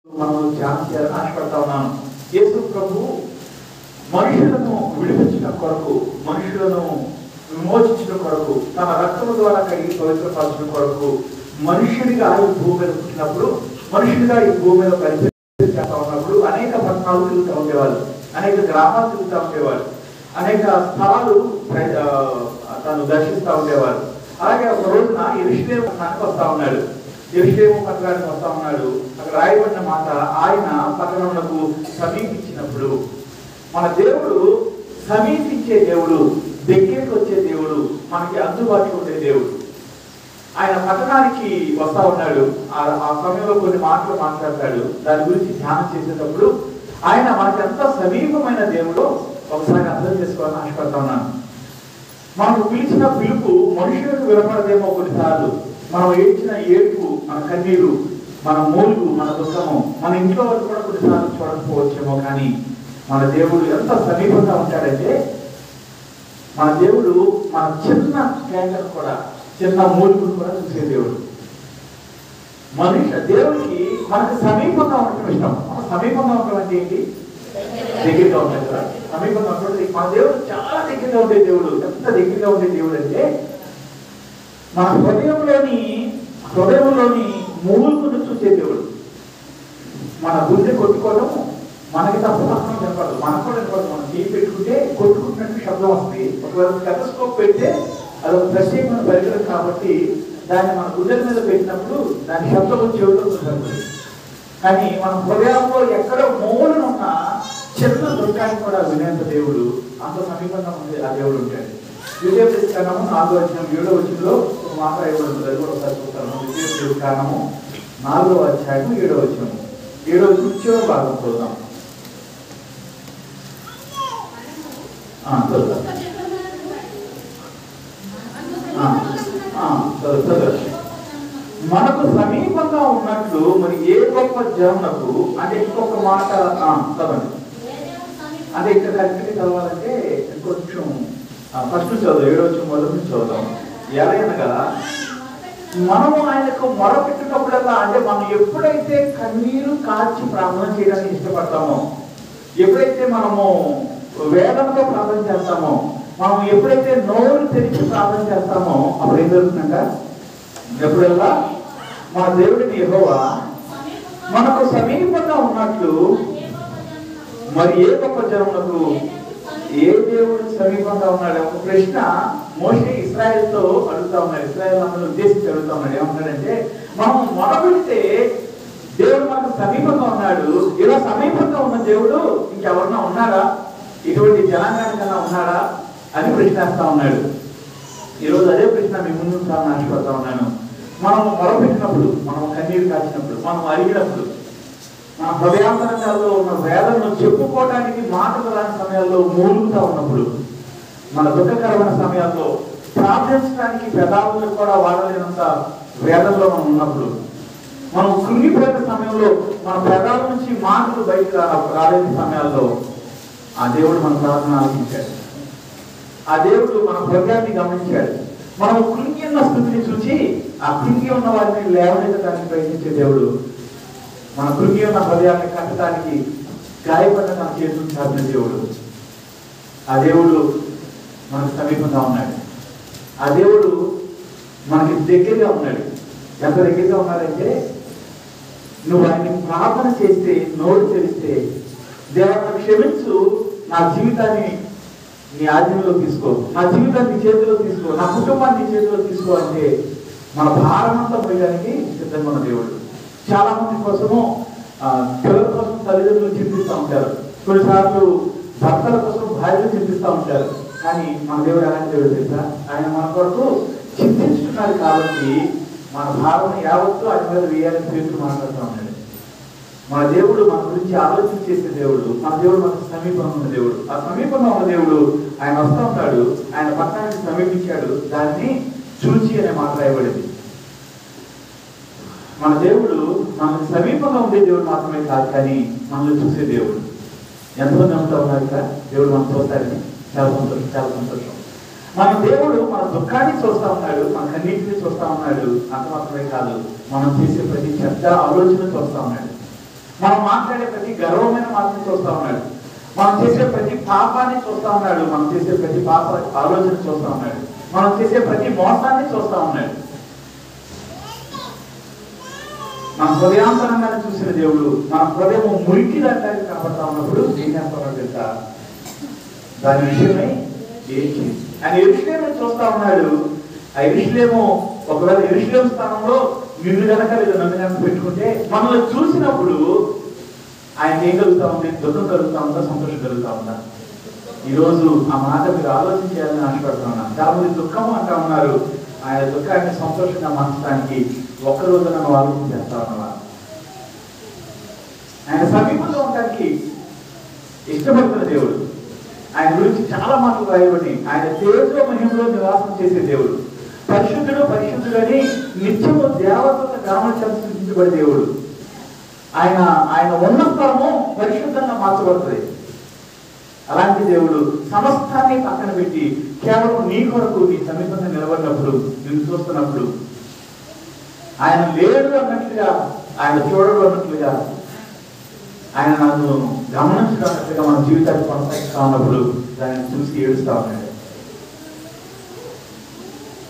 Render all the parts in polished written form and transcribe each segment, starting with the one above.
మనం ధ్యానం చేయాలని ఆశపడతా ఉన్నాను. యేసు ప్రభు మనుషులను విడిపించడం కొరకు, మనుషులను విమోచించడం కొరకు, తన రక్తము ద్వారా కడిగి పవిత్రపరచడం కొరకు మనుషుడిగా ఈ భూమి మీద పుట్టినప్పుడు, మనుషుడిగా ఈ భూమి మీద పరిచయం చేస్తా ఉన్నప్పుడు అనేక పట్టణాలు తిరుగుతూ ఉండేవాళ్ళు, అనేక గ్రామాలు తిరుగుతూ ఉండేవాళ్ళు, అనేక స్థలాలు తను దర్శిస్తూ ఉండేవారు. అలాగే ఒక రోజున యెరూషలేము పట్టణానికి వస్తా ఉన్నాడు. యెరూషలేము పట్టణానికి వస్తా ఉన్నాడు. అక్కడ రాయబడిన మాట, ఆయన పట్టణమునకు సమీపించినప్పుడు, మన దేవుడు సమీపించే దేవుడు, దగ్గరికి వచ్చే దేవుడు, మనకి అందుబాటులో ఉండే దేవుడు. ఆయన పట్టణానికి వస్తా ఉన్నాడు. ఆ సమయంలో కొన్ని మాటలు మాట్లాడతాడు. దాని గురించి ధ్యానం చేసేటప్పుడు ఆయన మనకి ఎంత సమీపమైన దేవుడో ఒకసారి అర్థం చేసుకోవాలని ఆశపడతా ఉన్నాను. మనకు పిలిచిన పిలుపు మనుషులకు వినపడదేమో కొన్నిసార్లు. మనం ఏడ్చిన ఏడుపు, మన కన్నీరు, మన మూలుగు, మన దుఃఖము మన ఇంట్లో వాళ్ళు కూడా కొన్నిసార్లు చూడకపోవచ్చేమో, కానీ మన దేవుడు ఎంత సమీపంగా ఉంటాడంటే, మన దేవుడు మన చిన్న కేకను కూడా, చిన్న మూలుగును కూడా చూసే దేవుడు. దేవుడికి మనకు సమీపంగా ఉండటం ఇష్టం. మన సమీపంగా ఉండడం అంటే ఏంటి? దగ్గరగా ఉంటాయి కదా. సమీపంగా ఉంటుంది. మన దేవుడు చాలా దగ్గరగా ఉండే దేవుడు. ఎంత దగ్గరగా ఉండే దేవుడు అంటే, మన హృదయంలోని మూలుగును చూసే దేవుడు. మన గుండె కొట్టుకోవడం మనకి తప్ప కనపడదు, మనకు కూడా కనపడదు. మనం చేయి పెట్టుకుంటే కొట్టుకుంటున్నట్టు శబ్దం వస్తుంది. ఒకవేళ స్టెతస్కోప్ పెడితే అదొక ప్రత్యేకమైన పరికరం కాబట్టి దాన్ని మన గుండెల మీద పెట్టినప్పుడు దాని శబ్దం చెవులో కనపడుతుంది. కానీ మన హృదయంలో ఎక్కడో మూలనున్న చిన్న దుఃఖాన్ని కూడా వినేంత దేవుడు, అంత సమీపంగా ఉంది ఆ దేవుడు ఉంటాడు. ద్వితీయోపదేశ కాండము 4వ అధ్యాయం 7వ వచనంలో ఒక మాట ఇవ్వబడింది. అది కూడా ఒకసారి చూస్తాను. ద్వితీయోపదేశ కాండము 4వ అధ్యాయం 7వ వచనం, 7వ వచనం చివరి భాగం చూద్దాం. మనకు సమీపంగా ఉన్నట్లు మరి ఏ గొప్ప జనమునకు, అంటే ఇంకొక మాట చదవండి. అంటే ఇక్కడ కరెక్ట్గా చదవాలంటే కొంచెం ఫస్ట్ చదువు, 7వ వచనం మొదటి నుంచి చదువుతాం. ఎలాగనగా మనము ఆయనకు మొరపెట్టినప్పుడల్లా, అంటే మనం ఎప్పుడైతే కన్నీరు కార్చి ప్రార్థన చేయడానికి ఇష్టపడతామో, ఎప్పుడైతే మనము వేదంతో ప్రార్థన చేస్తామో, మనం ఎప్పుడైతే నోరు తెరిచి ప్రార్థన చేస్తామో, అప్పుడు ఏం జరుగుతుందంట? ఎప్పుడల్లా మన దేవుడిని యెహోవా మనకు సమీపంగా ఉన్నట్లు మరి ఏ గొప్ప జనమునకు, ఏ దేవుడు సమీపంగా ఉన్నాడు? ఒక ప్రశ్న మోషే ఇశ్రాయేలుతో అడుగుతా ఉన్నాడు. ఇశ్రాయేలు అందరూ ఉద్దేశించి అడుగుతా ఉన్నాడు. ఏమంటాడంటే, మనం మొరపెడితే దేవుడు మనకు సమీపంగా ఉన్నాడు. ఇలా సమీపంగా ఉన్న దేవుడు ఇంకెవరన్నా ఉన్నాడా? ఇటువంటి జనాంగానికన్నా ఉన్నాడా అని ప్రశ్నిస్తా ఉన్నాడు. ఈరోజు అదే ప్రశ్న మీ ముందు ఉంచాలని ఆశపడతా ఉన్నాను. మనం మొరపెట్టినప్పుడు, మనం కన్నీరు కాచినప్పుడు, మనం అడిగినప్పుడు, మన హృదయాంతరంగాల్లో ఉన్న వేదనను చెప్పుకోవడానికి మాటలు రాని సమయాల్లో మూలుగుతా ఉన్నప్పుడు, మన దుఃఖకరమైన సమయాల్లో ప్రార్థించడానికి పెదాలను కూడా వాడలేనంత వేదనలో మనం ఉన్నప్పుడు, మనం కృంగిపోయిన సమయంలో మన పెదాల నుంచి మాటలు బయటకు రాలేని సమయాల్లో ఆ దేవుడు మన ప్రార్థన ఆలకించాడు. ఆ దేవుడు మన హృదయాన్ని గమనించాడు. మనం కృంగి ఉన్న స్థితిని చూసి ఆ కృంగి ఉన్న వారిని లేవనెత్తడానికి ప్రయత్నించే దేవుడు, మన కృంగి ఉన్న హృదయాన్ని కట్టడానికి గాయపడిన తన చేతులు చాపిన దేవుడు. ఆ దేవుడు మనకు సమీపంగా ఉన్నాడు. ఆ దేవుడు మనకి దగ్గరగా ఉన్నాడు. ఎంత దగ్గరగా ఉన్నాడంటే, నువ్వు ఆయన్ని ప్రార్థన చేస్తే, నోరు తెరిస్తే, దేవత క్షమించు, నా జీవితాన్ని నీ ఆధీనంలో తీసుకో, నా జీవితాన్ని నీ చేతిలో తీసుకో, నా కుటుంబాన్ని నీ చేతిలో తీసుకో అంటే మన భారమంతా పోయడానికి సిద్ధంగా ఉన్న దేవుడు. చాలా మంది కోసము పిల్లల కోసం తల్లిదండ్రులు చింతిస్తూ ఉంటారు, కొన్నిసార్లు భర్తల కోసం భార్యలు చింతిస్తూ ఉంటారు. కానీ మన దేవుడు ఎలాంటి దేవుడు తెలుసా? ఆయన మన కొరకు చింతించుకున్నాడు కాబట్టి మన భావన యావత్తు ఆయన మీద వేయాలని పేరు మాట్లాడుతూ ఉన్నాడు. మన దేవుడు మన గురించి ఆలోచన చేసే దేవుడు. మన దేవుడు మనకు సమీపంగా ఉన్న దేవుడు. ఆ సమీపంగా ఉన్న దేవుడు ఆయన వస్తూ ఉంటాడు. ఆయన పట్టణానికి సమీపించాడు, దాన్ని చూచి అనే మాట రాయబడింది. మన దేవుడు మనకు సమీపంగా ఉండే దేవుడు మాత్రమే కాదు, కానీ మనల్ని చూసే దేవుడు. ఎంతమంది నమ్ముతా ఉన్నారు కదా దేవుడు మనం చూస్తాడని? చాలా సంతోషం, చాలా సంతోషం. మన దేవుడు మన దుఃఖాన్ని చూస్తూ ఉన్నాడు, మన కన్నీటిని చూస్తూ ఉన్నాడు. అంత మాత్రమే కాదు, మనం చేసే ప్రతి చెడ్డ ఆలోచన చూస్తూ ఉన్నాడు. మనం మాట్లాడే ప్రతి గర్వమైన మాటని చూస్తా ఉన్నాడు. మనం చేసే ప్రతి పాపాన్ని చూస్తా ఉన్నాడు. మనం చేసే ప్రతి పాప ఆలోచన చూస్తా ఉన్నాడు. మనం చేసే ప్రతి మోసాన్ని చూస్తా ఉన్నాడు. మన హృదయాంతరంగానే చూసిన దేవుడు మన హృదయం మురికి దాటానికి కనపడతా ఉన్నప్పుడు ఏం చేస్తాడో తెలుసా? దాని విషయమై ఏంటి ఆయన యెరూషలేమును చూస్తా ఉన్నాడు. ఆ యెరూషలేము ఒకవేళ యెరూషలేము స్థానంలో నిన్ను కనుక లేదా నన్ను కనుక పెట్టుకుంటే మనల్ని చూసినప్పుడు ఆయన ఏం కలుగుతా ఉంది? దుఃఖం కలుగుతా ఉందా, సంతోషం కలుగుతా ఉందా? ఈరోజు ఆ మాట మీరు ఆలోచించాలని ఆశపడుతా ఉన్నాను. చాలా మంది దుఃఖం అంటా ఉన్నారు. ఆయన దుఃఖాన్ని సంతోషంగా మార్చడానికి ఒక్కరోజు నన్ను ఆలోచన చేస్తా ఉన్నవా? ఆయన సమీపంలో ఉండడానికి ఇష్టపడుతున్న దేవుడు. ఆయన గురించి చాలా మాటలు రాయబడి ఆయన తేజో మహిమలో నివాసం చేసే దేవుడు. పరిశుద్ధుడు పరిశుద్ధుడని నిత్యము దేవతల గ్రామం సూచించబడే దేవుడు. ఆయన ఉన్న స్థలము పరిశుద్ధంగా మార్చబడుతుంది. అలాంటి దేవుడు సమస్తాన్ని పక్కన పెట్టి కేవలం నీ కొరకు నీ సమీపంగా నిలబడినప్పుడు, నిన్ను చూస్తున్నప్పుడు ఆయన లేడు అన్నట్లుగా, ఆయన చూడడు అన్నట్లుగా, ఆయన నన్ను గమనించినట్లుగా మన జీవితాన్ని కొనసాగిస్తా ఉన్నప్పుడు దాన్ని చూసి ఏడుస్తా ఉన్నాడు.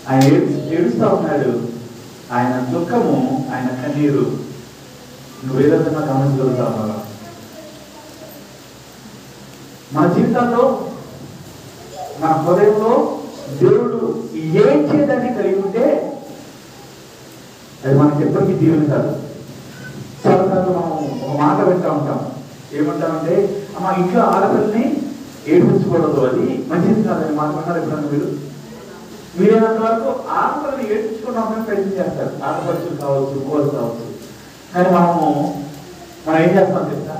ఆయన ఏడుస్తా ఉన్నాడు. ఆయన దుఃఖము, ఆయన కన్నీరు నువ్వేదన్నా గమనించగలుగుతావా? మన జీవితాల్లో మన హృదయంలో దేవుడు ఏం చేయదాన్ని కలిగి ఉంటే అది మనకి ఎప్పటికీ దీవెన కాదు. చాలాసార్లు మనం ఒక మాట వింటా ఉంటాం. ఏమంటామంటే మా ఇంట్లో ఆడపిల్లని ఏడ్పించకూడదు, అది మంచిది కాదని మాట విన్నారు ఎప్పుడన్నా మీరేనంత వరకు ఆడపిల్లని ఏడ్పించుకోవడానికి ప్రయత్నం చేస్తారు. ఆడపడుచులు కావచ్చు, గోలు కావచ్చు. కానీ మనం ఏం చేస్తాం తెలుసా?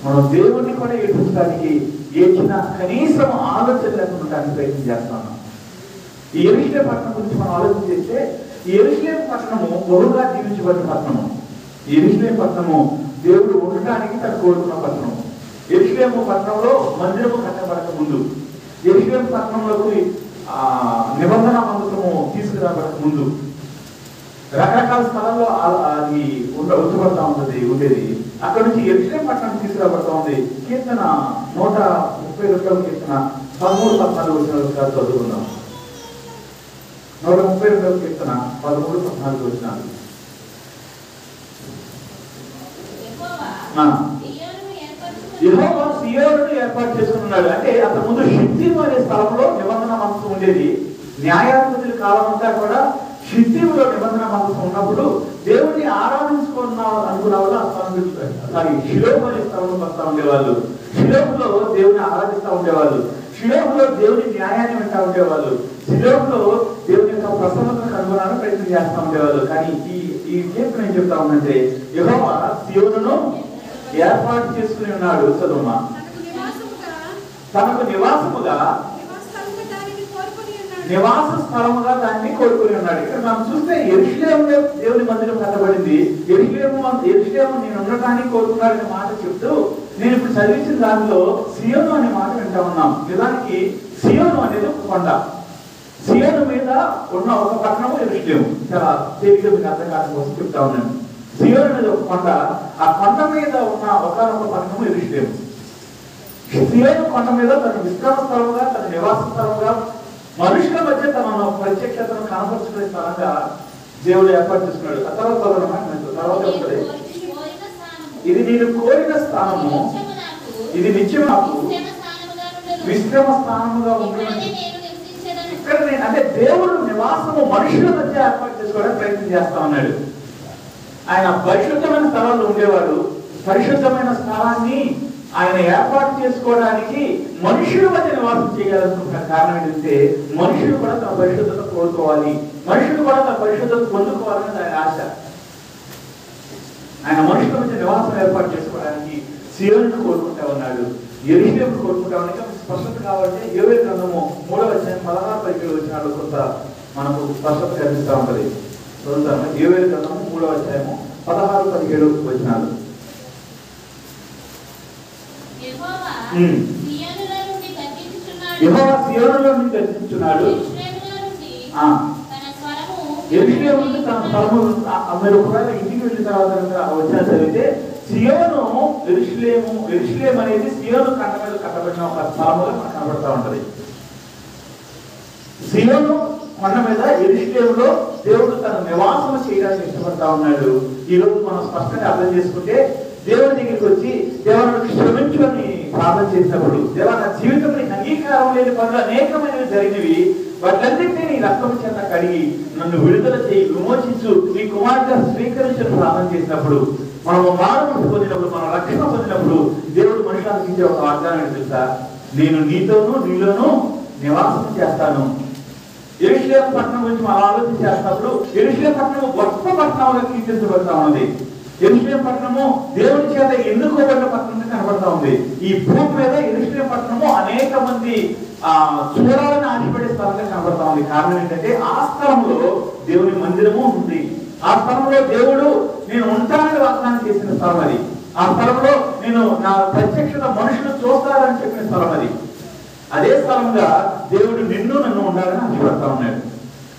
మనం దేవుడిని కూడా ఏడ్పించడానికి ఏడ్చిన కనీసం ఆలోచన లేకుండా ప్రయత్నం చేస్తాం. ఈ యెరూషలేము పట్టణం గురించి మనం ఆలోచన చేస్తే ఈ యెరూషలేము పట్టణము బహుగా జీవించబడిన పట్టణము. ఈ యెరూషలేము పట్టణము దేవుడు ఉండటానికి తను కోరుకున్న పట్టణము. యెరూషలేము పట్టణంలో మందిరము కట్టబడక ముందు, యెరూషలేము పట్టణంలోకి నిబంధన మందిరము తీసుకురాబడక ముందు రకరకాల స్థలాల్లో అది ఉంచబడతా ఉంటుంది ఉండేది. అక్కడ నుంచి యెరూషలేము పట్టణానికి తీసుకురాబడతా ఉంది. కీర్తన 132వ కీర్తన 13-14 వచనాలు చదువుకుందాం. 132వ కీర్తన 13-14 వచనాలు. యెహోవా సియోనును ఏర్పాటు చేసుకున్నాడు. అంటే అంత ముందు షిత్తీము అనే స్థలంలో నిబంధన మందసం ఉండేది. న్యాయాధిపతుల కాలం అంతా కూడా షిత్తీములో నిబంధన మందసం ఉన్నప్పుడు దేవుడిని అనుకున్న వాళ్ళు షిలోహు అనే స్థలంలో వస్తా ఉండేవాళ్ళు. షిలోహులో దేవుని ఆరాధిస్తూ ఉండేవాళ్ళు. షిలోహులో దేవుని న్యాయాన్ని వింటా ఉండేవాళ్ళు. షిలోహులో దేవుని యొక్క ప్రసన్నతను కనుగొనాలని ప్రయత్నం చేస్తూ ఉండేవాళ్ళు. కానీ ఈ కీర్తన ఏం చెప్తా ఉందంటే యెహోవా సియోనును ఏర్పాటు చేసుకుని ఉన్నాడు. చదువుమా. తనకు నివాస స్థలముగా దాన్ని కోరుకుని ఉన్నాడు. ఇక్కడ మనం చూస్తే యెరూషలేములో దేవుని మందిరం కట్టబడింది. యెరూషలేము నేను ఉండటానికి కోరుకున్నాడనే మాట చెప్తూ నేను ఇప్పుడు చదివించిన దానిలో సియోను అనే మాట వింటా ఉన్నాం. నిజానికి సియోను అనేది ఒక కొండ. సియోను మీద ఉన్న ఒక పట్టణము యెరూషలేము. చాలా తేలిక మీకు అర్థం కావడం కోసం చెప్తా ఉన్నాను. సియోను అనేది ఒక కొండ. ఆ కొండ మీద ఉన్న ఒకనొక పట్టణము యెరూషలేము. సియోను కొండ మీద తన విశ్రామ స్థలముగా, తన నివాస స్థలముగా, మనుషుల మధ్య తన ప్రత్యక్షతను కనపరుచుకునే స్థలంగా దేవుడు ఏర్పాటు చేసుకున్నాడు. ఆ తర్వాత ఉంటుంది ఇది నేను కోరిన స్థానము, ఇది నిత్యం నాకు విశ్రమ స్థానముగా ఉంటుంది. ఇక్కడ అంటే దేవుడు నివాసము మనుషుల మధ్య ఏర్పాటు చేసుకోవడానికి ప్రయత్నం చేస్తా ఉన్నాడు. ఆయన పరిశుద్ధమైన స్థలాల్లో ఉండేవాడు. పరిశుద్ధమైన స్థలాన్ని ఆయన ఏర్పాటు చేసుకోవడానికి మనుషుల మధ్య నివాసం చేయాలనుకుంటున్న కారణం ఏంటంటే మనుషులు కూడా తన పరిశుద్ధత కోరుకోవాలి, మనుషులు కూడా తన పరిశుద్ధత పొందుకోవాలని ఆయన ఆశ. ఆయన మనుషుల మధ్య నివాసం ఏర్పాటు చేసుకోవడానికి సియోనును కోరుకుంటా ఉన్నాడు, యెరూషలేమును కోరుకుంటా ఉన్నాడు. స్పష్టత కావాలంటే యోవేలు గ్రంథము 3వ అధ్యాయం 16-17 వచనాలు కొంత మనకు స్పష్టత కనిపిస్తూ ఉంటుంది. చదువుతాము. యోవేలు గ్రంథము 3వ అధ్యాయము 16-17 వచనాలు. యెహోవా సియోనులో నుండి గర్జించుచున్నాడు. యెరూషలేము నుండి తన స్వరము. మీరు ఒకవేళ ఇంటికి వెళ్ళిన తర్వాత వచ్చిన చదివితే సియోను యెరూషలేము అనేది సియోను కండ మీద కట్టబడిన ఒక స్థలముగా మనకు కనబడతా ఉంటది. సియోను కొండ మీద యెరూషలేములో దేవుడు తన నివాసం చేయడానికి ఇష్టపడతా ఉన్నాడు. ఈ రోజు మనం స్పష్టంగా అర్థం చేసుకుంటే, దేవుడి దగ్గరికి వచ్చి దేవుని క్షమించు అని ప్రార్థన చేసినప్పుడు, దేవా నా జీవితంలో అంగీకారం లేని పనులు అనేకమైనవి జరిగినవి, వాటన్నింటినీ నీ రక్తం చేత కడిగి నన్ను విడుదల చేయి, విమోచించు, నీ కుమార్తె స్వీకరించిన ప్రార్థన చేసినప్పుడు, మనము మానవుడు పొందినప్పుడు, మనం రక్షణ పొందినప్పుడు దేవుడు మనుషులకు ఇచ్చే ఒక వాగ్దానం తెలుసా? నేను నీతోనూ నీలోనూ నివాసం చేస్తాను. యెరూషలేము పట్టణం గురించి మనం ఆలోచన చేస్తున్నప్పుడు, యెరూషలేము పట్టణము గొప్ప పట్టణంగా కీర్తించబడతా ఉన్నది. యెరూషలేము పట్టణము దేవుని చేత ఎన్నుకోబడిన పట్టణంగా కనబడతా ఉంది. ఈ భూమి మీద యెరూషలేము పట్టణము అనేక మంది చూడాలని ఆశపడే స్థలంగా కనబడతా ఉంది. కారణం ఏంటంటే, ఆ స్థలంలో దేవుని మందిరము ఉంది. ఆ స్థలంలో దేవుడు నేను ఉంటానని వాగ్దానం చేసిన స్థలం అది. ఆ స్థలంలో నేను నా ప్రత్యక్షత మనుషులు చూస్తారని చెప్పిన స్థలం అది. అదే స్థలంగా దేవుడు నిన్ను నన్ను ఉండాలని ఆశపడతా ఉన్నాడు.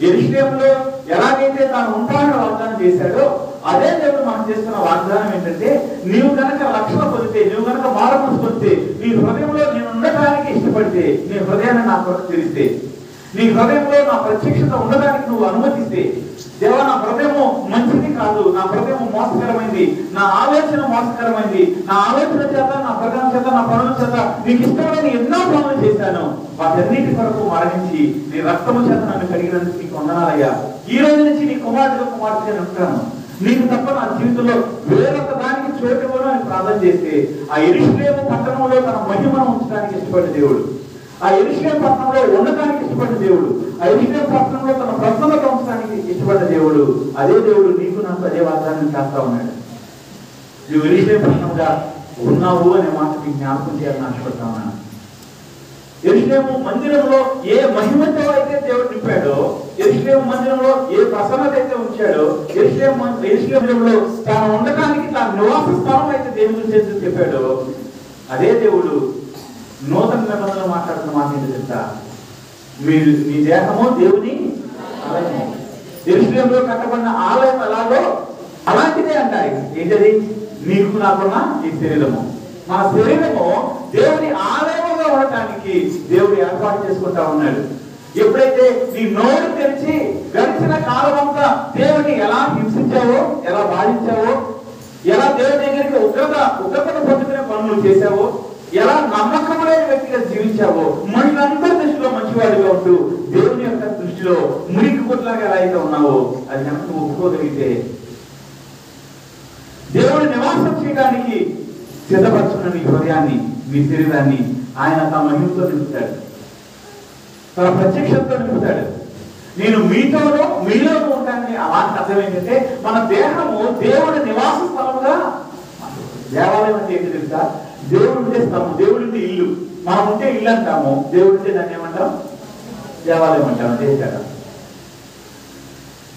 యెరూషలేములో ఎలాగైతే తాను ఉంటానని వాగ్దానం చేశాడో, అదే దేవుడు మనం చేస్తున్న వాగ్దానం ఏంటంటే, నీవు కనుక రక్షణ పొందితే, నీవు కనుక మారమనసు పొందితే, నీ హృదయంలో నేను ఉండటానికి ఇష్టపడితే, నీ హృదయాన్ని నా కొరకు తెరిస్తే, నీ హృదయంలో నా ప్రత్యక్షత ఉండడానికి నువ్వు అనుమతిస్తే, దేవా నా హృదయము మంచిది కాదు, నా హృదయము మోసకరమైంది, నా ఆలోచన మోసకరమైంది, నా ఆలోచన చేత, నా హృదయం చేత, నా పనుల చేత నీకు ఇష్టమైన ఎన్నో పనులు చేశాను, వాటన్నిటి కొరకు మరణించి నీ రక్తము చేత నన్ను కడిగినందుకు నీకు వందనాలయ్యా. ఈ రోజు నుంచి నీ కుమార్తె ఉంటాను, నీకు తప్ప నా జీవితంలో వేరొక దానికి చోటు ఇవ్వను అని ప్రార్థన చేస్తే, ఆ యెరూషలేము పట్టణంలో తన మహిమను ఉంచడానికి ఇష్టపడిన దేవుడు, ఆ యెరూషలేము పట్టణంలో ఉండటానికి ఇష్టపడిన దేవుడు, ఆ యెరూషలేము పట్టణంలో తన ప్రసన్నత ఉంచడానికి ఇష్టపడిన దేవుడు, అదే దేవుడు నీకు నాకు అదే వాగ్దానం చేస్తా ఉన్నాడు. నువ్వు యెరూషలేము పట్టణంగా ఉన్నావు అనే మాట నీకు జ్ఞాపకం చేయాలని ఆశపడతా ఉన్నాను. యెరూషలేము మందిరంలో ఏ మహిమతో అయితే దేవుడు నింపాడో, యెరూషలేము మందిరంలో ఏ ప్రసన్నత అయితే ఉంచాడో, యెరూషలేము మందిరంలో తాను ఉండటానికి తాను నివాస స్థలం అయితే దేవుని గురించి చెప్పాడో, అదే దేవుడు నూతన నిబంధనలు మాట్లాడుతున్న మాట ఏంటి తెలుసా? మీరు మీ దేహము దేవుని ఆలయము. యెరూషలేములో కట్టబడిన ఆలయం ఎలాగో అలాంటిదే అంటారు. ఏంటది? నీకు నాకున్న ఈ శరీరము, మన శరీరము దేవుని ఆలయముగా ఉండటానికి దేవుడు ఏర్పాటు చేసుకుంటా ఉన్నాడు. ఎప్పుడైతే నీ నోరు తెరిచి గడిచిన కాలం అంతా దేవుని ఎలా హింసించావో, ఎలా బాధించావో, ఎలా దేవుని దగ్గరికి ఉగ్రతను పొందుకునే పనులు చేశావో, ఎలా నమ్మకం లేని వ్యక్తిగా జీవించావో, మనుషులందరి దృష్టిలో మంచివాడిగా ఉంటూ దేవుని యొక్క దృష్టిలో మురికి గుడ్లాగా ఎలా అయితే ఉన్నావో, అది కనుక ఒప్పుకోగలిగితే దేవుడు నివాసం చేయడానికి సిద్ధపరచుకున్న నీ హృదయాన్ని, మీ శరీరాన్ని ఆయన తన మహిమతో నింపుతాడు, తన ప్రత్యక్షతతో నింపుతాడు. నేను మీతోనూ మీలోనూ ఉంటానని అలాంటి అర్థం ఏంటంటే, మన దేహము దేవుడి నివాస స్థలముగా. దేవాలయం అంటే ఏంటి తెలుసా? దేవుడు ఉంటే స్థలము, దేవుడు ఉంటే ఇల్లు. మనం ఉంటే ఇల్లు అంటాము, దేవుడు ఉంటే దాన్ని ఏమంటాం? దేవాలయం అంటాం. అదే కదా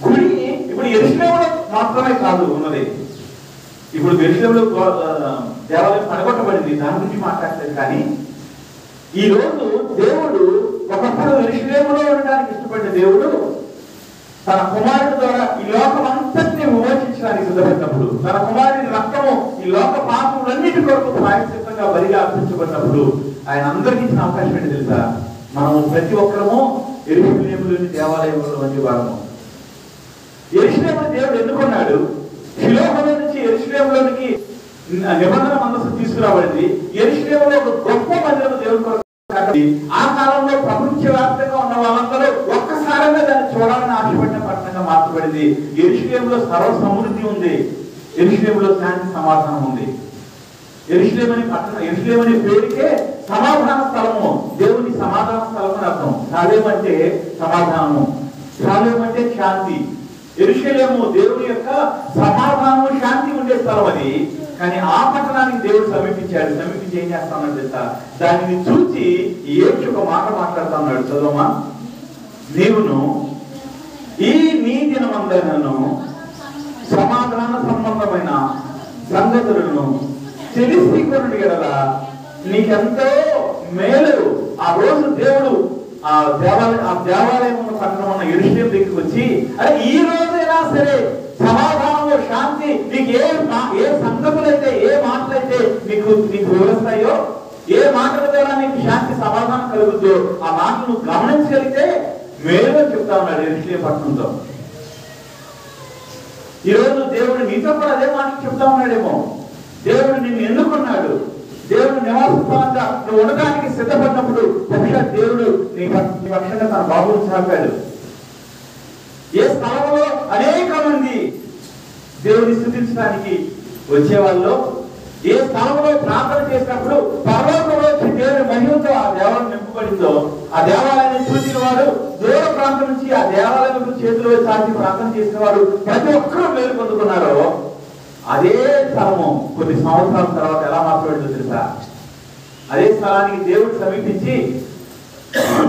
గుడి. ఇప్పుడు యెరూషలేములో మాత్రమే కాదు ఉన్నది. ఇప్పుడు యెరూషలేములో దేవాలయం పడగొట్టబడింది, దాని గురించి మాట్లాడలేదు. కానీ ఈ రోజు దేవుడు ఒకప్పుడు యెరూషలేములో ఉండడానికి ఇష్టపడిన దేవుడు తన కుమారుడు ద్వారా ఈ లోకం అంతటినీ విమోచించడానికి సిద్ధపడినప్పుడు, తన కుమారుడి రక్తము ఈ లోక పాపములన్నిటి కొరకు ప్రాయశ్చిత్తంగా బలిగా అర్పించబడినప్పుడు ఆయన అందరికీ ఇచ్చిన అవకాశం ఏంటి తెలుసా? మనము ప్రతి ఒక్కరము యెరూషలేములోని దేవాలయంలో వంటి వారము. యెరూషలేమును దేవుడు ఎన్నుకున్నాడు. షిలోహులో నుంచి యెరూషలేములోనికి నిబంధన మందసం తీసుకురాబడింది. యెరూషలేములో ఒక గొప్ప మందిరం దేవుని కొరకు. ఆ కాలంలో ప్రపంచ వ్యాప్తంగా ఉన్న వాళ్ళందరూ ఒక్కసారిగా దాన్ని చూడాలని ఆశపడిన పట్టణంగా మార్చబడింది. యెరూషలేములో సర్వ సమృద్ధి ఉంది, యెరూషలేములో శాంతి సమాధానం ఉంది. యెరూషలేము అనే పట్టణం, యెరూషలేము అనే పేరుకే సమాధాన స్థలము, దేవుని సమాధాన స్థలం అని అర్థం. షాలేము అంటే సమాధానము, షాలేము అంటే శాంతి. యెరూషలేము దేవుని యొక్క సమాధానము, శాంతి ఉండే స్థలం అది. కానీ ఆ పట్టణానికి దేవుడు సమీపించాడు. సమీపించి ఏం చేస్తామని తెలుసా? దానిని చూచి ఏడ్చి ఒక మాట మాట్లాడుతా ఉన్నాడు. చదవమా. నీవును ఈ నీ దినమందైనను సమాధాన సంబంధమైన సంగతులను తెలిసి కొనుడి ఎడల నీకెంతో మేలు. ఆ రోజు దేవుడు ఆ దేవాలయం ఉన్న పట్టణం ఉన్న యెరూషలేము దగ్గరికి వచ్చి, అరే ఈ రోజైనా సరే సమాధానము, శాంతి నీకు ఏ సంగతులైతే, ఏ మాటలైతే నీకు వివరిస్తాయో, ఏ మాటల ద్వారా నీకు శాంతి సమాధానం కలుగుతుందో ఆ మాటలు నువ్వు గమనించగలిగితే మేలుగా చెప్తా ఉన్నాడు యెరూషలేము పట్టణంతో. ఈరోజు దేవుడు నీతో కూడా అదే మాటలు చెప్తా ఉన్నాడేమో. దేవుడు నిన్ను ఎన్నుకున్నాడు. దేవుడు నివాస స్థలంగా నువ్వు ఉండడానికి సిద్ధపడినప్పుడు బహుశా దేవుడు నీ పక్షంగా తన బాబును చాపాడు. ఏ స్థలంలో అనేక మంది దేవుని స్తుతించడానికి వచ్చేవాళ్ళు, ఏ స్థలంలో ప్రార్థన చేసినప్పుడు పరలోకంలో దేవుని మహిమతో ఆ దేవాలయం నింపబడిందో, ఆ దేవాలయాన్ని చూసిన వారు దూర ప్రాంతం నుంచి ఆ దేవాలయం చేతిలో చాచి ప్రార్థన చేసిన వారు ప్రతి ఒక్కరూ మేలు పొందుకున్నారో, అదే స్థలము కొన్ని సంవత్సరాల తర్వాత ఎలా మార్చబడిందో తెలుసా? అదే స్థలానికి దేవుడు సమీపించి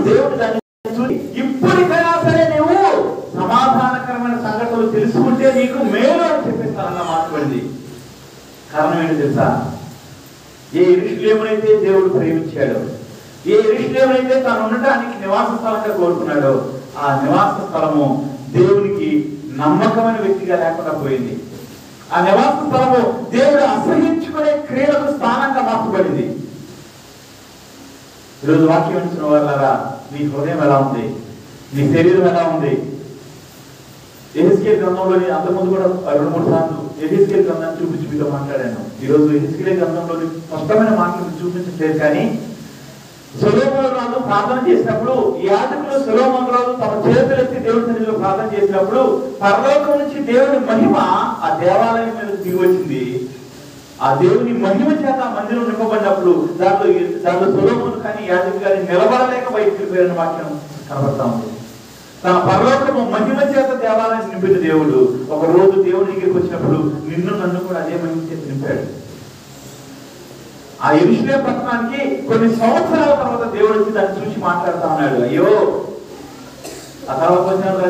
దేవుడు దాన్ని చూసి ఇప్పటికైనా సరే నువ్వు సమాధానకరమైన సంగతులు తెలుసుకుంటే నీకు మేలు అని చెప్పే స్థలంగా మార్చబడింది. కారణం ఏంటి తెలుసా? ఏ యెరూషలేమునైతే దేవుడు ప్రేమించాడో, ఏ యెరూషలేమునైతే తాను ఉండటానికి నివాస స్థలంగా కోరుకున్నాడో, ఆ నివాస స్థలము దేవునికి నమ్మకమైన వ్యక్తిగా లేకుండా పోయింది. ఆ నివాస స్థలము దేవుడు అసహించుకునే క్రియలకు స్థానంగా మార్చబడింది. ఈరోజు వాక్యం ఇచ్చిన వాళ్ళరా, నీ హృదయం ఎలా ఉంది? నీ శరీరం ఎలా ఉంది? యెహెజ్కేలు గ్రంథంలోని అంతకుముందు కూడా 2-3 సార్లు యెహెజ్కేలు గ్రంథాన్ని చూపించి మీతో మాట్లాడాను. ఈరోజు యెహెజ్కేలు గ్రంథంలోని స్పష్టమైన మాటలు చూపించట్లేదు. కానీ సొలొమోను రాజు ప్రార్థన చేసినప్పుడు, ఈ యాజకులు సొలొమోను రాజు తమ చేతులెత్తి దేవుడి సన్నిధిలో ప్రార్థన చేసినప్పుడు పరలోకం నుంచి దేవుని మహిమ ఆ దేవాలయం మీద దిగి వచ్చింది. ఆ దేవుని మహిమ చేత మందిరం నింపబడినప్పుడు దాంట్లో సొలొమోను కానీ యాజకులు కానీ నిలబడలేక బయటికి వెళ్ళిపోయిన వాక్యం కనబడతా ఉంది. తన పరలోకము మహిమ చేత దేవాలయం నింపిన దేవుడు ఒక రోజు దేవుడి దగ్గరికి వచ్చినప్పుడు నిన్ను నన్ను కూడా అదే మహిమ చేత నింపాడు. ఆ యెరూషలేము పట్టణానికి కొన్ని సంవత్సరాల తర్వాత దేవుడు వచ్చి దాన్ని చూసి మాట్లాడుతా ఉన్నాడు. అయ్యో, ఆ తర్వాత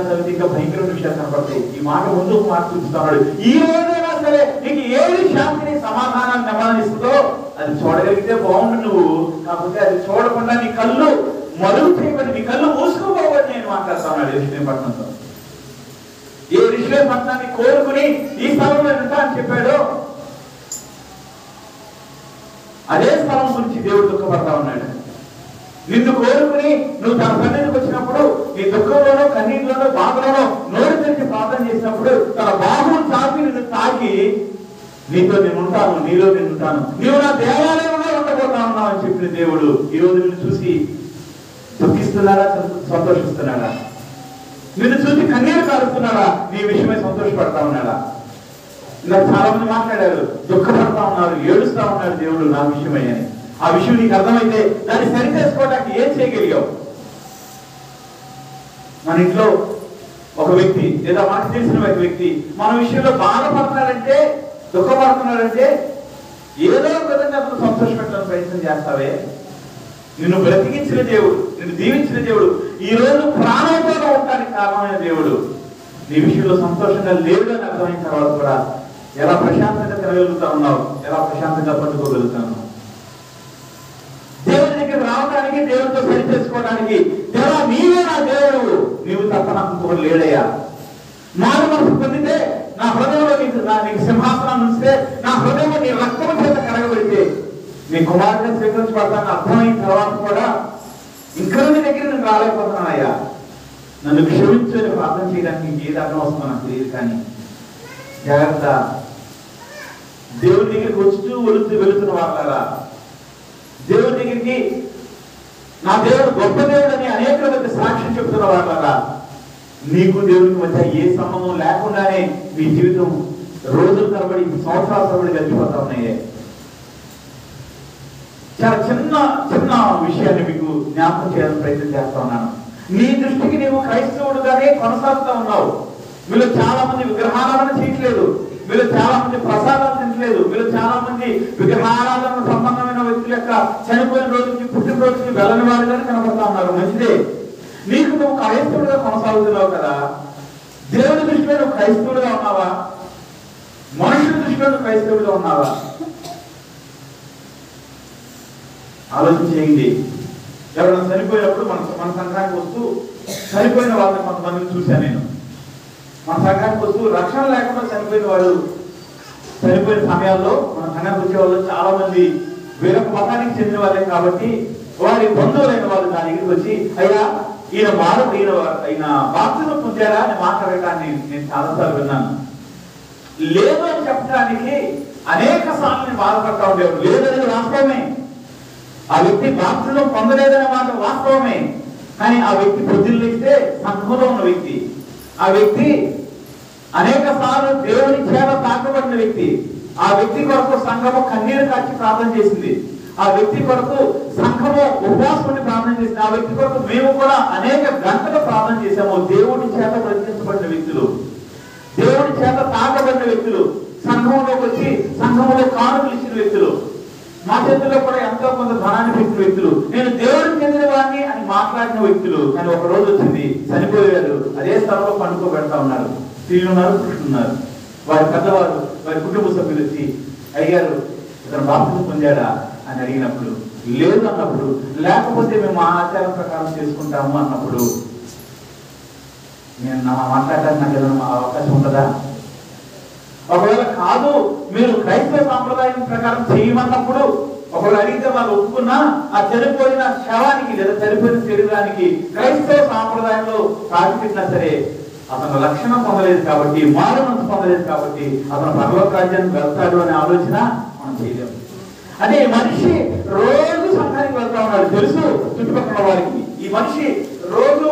చదివితే ఇంకా భయంకరమైన విషయాలు కనపడతాయి. ఈ మాట ముందు మాట చూపిస్తున్నాడు. ఈ రోజైనా సరే నీకు ఏది శాంతిని, సమాధానాన్ని, నెమ్మదిస్తుందో అది చూడగలిగితే బాగుండు నువ్వు. కాకపోతే అది చూడకుండా నీ కళ్ళు మరుగు చేయబడి, నీ కళ్ళు మూసుకోబోబడి నేను మాట్లాడుతా ఉన్నాడు యెరూషలేము పట్టణంతో. ఏ యెరూషలేము పట్టణాన్ని కోరుకుని ఈ స్థలంలో ఉంటా అని చెప్పాడో అదే స్థలం గురించి దేవుడు దుఃఖపడతా ఉన్నాడు. నిన్ను కోరుకుని నువ్వు తన సన్నిధికి వచ్చినప్పుడు నీ దుఃఖంలోనో, కన్నీటిలోనో, బాధలోనో నోరు తెరిచి ప్రార్థన చేసినప్పుడు తన బాహువును చాపి నిన్ను తాకి నీతో నేను ఉంటాను, నీలో నేను ఉంటాను, నీవు నా దేవాలయంలో ఉండబోతా ఉన్నావు అని చెప్పిన దేవుడు ఈరోజు నిన్ను చూసి దుఃఖిస్తున్నాడా, సంతోషిస్తున్నాడా? నిన్ను చూసి కన్నీరు కారుస్తున్నాడా? నీ విషయమై సంతోషపడతా ఉన్నాడా? ఇలా చాలా మంది మాట్లాడారు, దుఃఖపడతా ఉన్నారు, ఏడుస్తా ఉన్నాడు దేవుడు నా విషయమై అని. ఆ విషయం నీకు అర్థమైతే దాన్ని సరి చేసుకోవడానికి ఏం చేయగలిగావు? మన ఇంట్లో ఒక వ్యక్తి లేదా మనకు తెలిసిన ఒక వ్యక్తి మన విషయంలో బాధపడుతున్నాడంటే, దుఃఖపడుతున్నాడంటే ఏదో ఒక విధంగా అతను సంతోషపెట్టడానికి ప్రయత్నం చేస్తావే. నిన్ను బ్రతికించిన దేవుడు, నిన్ను దీవించిన దేవుడు, ఈ రోజు ప్రాణంతో ఉండడానికి కారణమైన దేవుడు నీ విషయంలో సంతోషంగా లేడు అని అర్థమైన తర్వాత కూడా ఎలా ప్రశాంతంగా తిరగలుగుతా ఉన్నావు, ఎలా ప్రశాంతంగా పండుకోగలుగుతాను? దేవుడి దగ్గర రావడానికి, దేవుడితో సరి చేసుకోవడానికి దేవా నీవే నా దేవుడు, నీవు తప్ప నాకు ఇంకొకరు లేడయ్యా. మారు మనసు పొందితే నా హృదయంలో నీకు సింహాసనాన్ని ఉంచితే, నా హృదయంలో నీ రక్తము చేత కడగబడితే నీ కుమారుడిని స్వీకరించబడతాను అర్థమైన తర్వాత కూడా ఇంకా నీ దగ్గర నేను రాలేకపోతున్నానయ్యా, నన్ను క్షమించని ప్రార్థన చేయడానికి ఏది అర్థం వస్తుందో నాకు తెలియదు. కానీ జాగ్రత్త, దేవుడి దగ్గరికి వచ్చి వెళుతున్న వాళ్ళరా, దేవుడి దగ్గరికి నా దేవుడు గొప్ప దేవుడు అని అనేక మంది సాక్ష్యం చెబుతున్న వాళ్ళరా, నీకు దేవుడికి మధ్య ఏ సంబంధం లేకుండానే మీ జీవితం రోజుల తరబడి, సంవత్సరాల తరబడి గడిచిపోతా ఉన్నాయే. చాలా చిన్న చిన్న విషయాన్ని మీకు జ్ఞాపకం చేయాలని ప్రయత్నం చేస్తా ఉన్నాను. నీ దృష్టికి నీవు క్రైస్తవుడుగానే కొనసాగుతా ఉన్నావు. వీళ్ళు చాలా మంది విగ్రహారాధన చేయట్లేదు, వీళ్ళు చాలా మంది ప్రసాదాలు తినట్లేదు, వీళ్ళు చాలా మంది విగ్రహారాధన సంబంధమైన వ్యక్తుల యొక్క చనిపోయిన రోజుకి, పుట్టినరోజుకి వెళ్ళని వారుగానే కనబడతా ఉన్నారు. మంచిదే, నీకు నువ్వు క్రైస్తవుడుగా కొనసాగుతున్నావు కదా. దేవుడి దృష్టిలో నువ్వు క్రైస్తవుడుగా ఉన్నావా? మనుషుల దృష్టిలో నువ్వు క్రైస్తవుడుగా ఉన్నావా? ఆలోచన చేయండి. ఎవరైనా చనిపోయినప్పుడు మన సంఘానికి వస్తూ చనిపోయిన వాళ్ళని కొంతమందిని చూశాను నేను. మన సంఘానికి వస్తూ రక్షణ లేకుండా చనిపోయిన సమయాల్లో మన సంఘానికి వచ్చే వాళ్ళు చాలా మంది వేరొక మతానికి చెందిన వాళ్ళే కాబట్టి వారి బంధువులైన వాళ్ళు నా దగ్గరికి వచ్చి, అయ్యా ఈయన బాప్తిజం పొందారా అని మాట్లాడటాన్ని నేను చాలాసార్లు విన్నాను. లేదు అని చెప్పడానికి అనేక సార్లు నేను బాధపడతా ఉండేవాడు. లేదనేది వాస్తవమే, ఆ వ్యక్తి బాప్తిజం పొందలేదనే మాట వాస్తవమే. కానీ ఆ వ్యక్తి పొద్దున్నేస్తే సంఘంలో ఉన్న వ్యక్తి, ఆ వ్యక్తి అనేక సార్లు దేవుని చేత తాకబడిన వ్యక్తి, ఆ వ్యక్తి కొరకు సంఘము కన్నీరు కాచి ప్రార్థన చేసింది, ఆ వ్యక్తి కొరకు సంఘము ఉపవాసం ప్రార్థన చేసింది, ఆ వ్యక్తి కొరకు మేము కూడా అనేక గంటలు ప్రార్థన చేశాము. దేవుడి చేత ప్రశ్నించబడిన వ్యక్తులు, దేవుడి చేత తాకబడిన వ్యక్తులు, సంఘంలోకి వచ్చి సంఘంలో కానుకలు ఇచ్చిన వ్యక్తులు, మా చేతుల్లో కూడా ఎంతో కొంత ధనాన్ని పెట్టిన వ్యక్తులు, నేను దేవుడికి చెందిన వాడిని అని మాట్లాడిన వ్యక్తులు. కానీ ఒక రోజు వచ్చింది, చనిపోయారు, అదే స్థలంలో పండుకోబెడతా ఉన్నారు. స్త్రీలు ఉన్నారు, పురుషులు ఉన్నారు. వారి పెద్దవారు, వారి కుటుంబ సభ్యులు వచ్చి, అయ్యారు ఇతను బాప్తిజం పొందాడా అని అడిగినప్పుడు, లేదు అన్నప్పుడు, లేకపోతే మేము మా ఆచారం ప్రకారం చేసుకుంటాము అన్నప్పుడు, నేను మాట్లాడడానికి నాకు ఏదైనా అవకాశం ఉంటుందా? ఒకవేళ కాదు మీరు క్రైస్తవ సాంప్రదాయం ప్రకారం చేయమన్నప్పుడు, ఒకవేళ అడిగితే వాళ్ళు ఒప్పుకున్నా ఆ చనిపోయిన శవానికి లేదా చనిపోయిన శరీరానికి క్రైస్తవ సాంప్రదాయంలో కాల్చిపెట్టినా సరే అతను రక్షణ పొందలేదు కాబట్టి, మారు మనసు పొందలేదు కాబట్టి అతను పరలోక రాజ్యానికి వెళ్తాడు అనే ఆలోచన మనం చేయలేము. అంటే ఈ మనిషి రోజు సంఘానికి వెళ్తా ఉన్నాడు, తెలుసు చుట్టుపక్కల వారికి. ఈ మనిషి రోజు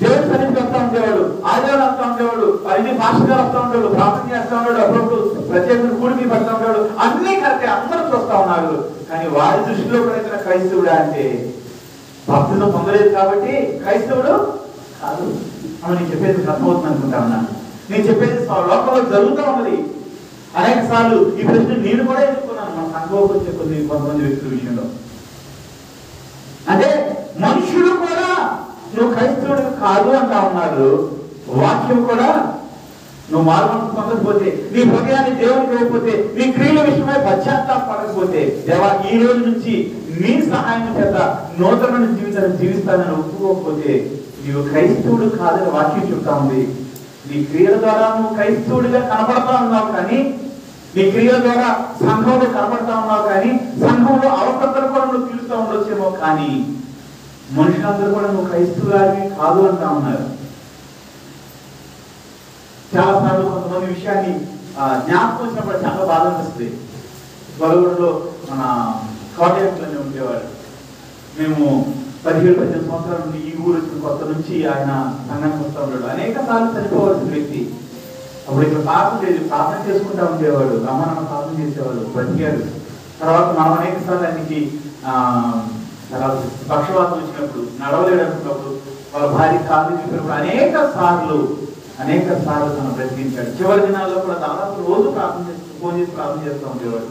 దేవుడి సన్నిధికి వస్తూ ఉండేవాడు, ఆదివారం వస్తూ ఉండేవాడు, అన్ని భాషగా వస్తూ ఉండేవాడు, ప్రార్థన చేస్తూ ఉన్నాడు, అప్పుడప్పుడు ప్రత్యేక కూడికి పడుతూ ఉంటాడు, అన్ని కరెక్టే, అందరూ చూస్తూ ఉన్నారు. కానీ వారి దృష్టిలో కూడా ఇతర క్రైస్తవుడా అంటే బాప్తిజం పొందలేదు కాబట్టి క్రైస్తవుడు కాదు. నేను చెప్పేది అర్థమవుతుంది అనుకుంటా ఉన్నాను. నేను చెప్పేది లోకంలో జరుగుతూ ఉన్నది. అనేక సార్లు ఈ ప్రశ్న నేను కూడా ఎదుర్కొన్నాను మన సంఘంలోకి వచ్చే కొంతమంది వ్యక్తుల విషయంలో. అంటే మనుషులు కూడా నువ్వు క్రైస్తవుడు కాదు అంటా ఉన్నారు, వాక్యం కూడా నువ్వు మారుమనసు పొందకపోతే, నీ హృదయాన్ని దేవునికి ఇవ్వకపోతే, నీ క్రియల విషయమై పశ్చాత్తాపడకపోతే, దేవా ఈ రోజు నుంచి నీ సహాయం చేత నూతన జీవితాన్ని జీవిస్తానని ఒప్పుకోకపోతే నీవు క్రైస్తవుడు కాదని వాక్యం చెప్తా ఉంది. నీ క్రియల ద్వారా నువ్వు క్రైస్తవుడిగా కనపడతా ఉన్నావు, కానీ నీ క్రియల ద్వారా సంఘంలో కనపడతా ఉన్నావు, కానీ సంఘంలో అవసరతలు కూడా నువ్వు తీరుస్తూ ఉండొచ్చేమో, కానీ మనుషులందరూ కూడా నువ్వు క్రైస్తవురాలివి కాదు అంటా ఉన్నారు. చాలా సార్లు కొంతమంది విషయాన్ని జ్ఞాపకం వచ్చినప్పుడు చాలా బాధ అనిపిస్తుంది. గొడవలో మన కోటయంలోనే ఉండేవాడు. మేము 17-18 సంవత్సరాల నుండి ఈ ఊరు వచ్చిన కొత్త నుంచి ఆయన సంఘానికి వస్తూ ఉన్నాడు. అనేక సార్లు చనిపోవాల్సిన వ్యక్తి. అప్పుడు ఇక్కడ ప్రార్థన లేదు, ప్రార్థన చేసుకుంటా ఉండేవాడు, రమ్మన్న ప్రార్థన చేసేవాడు, బ్రతికాడు. తర్వాత మనం అనేక సార్లు ఆయనకి పక్షవాతం వచ్చినప్పుడు, నడవలేడు అనుకున్నప్పుడు, వాళ్ళ భార్య కాళ్ళు చెప్పినప్పుడు అనేక సార్లు తను బ్రతికించాడు. చివరి దినాల్లో కూడా దాదాపు రోజు ఫోన్ చేసి ప్రార్థన చేస్తూ ఉండేవాడు.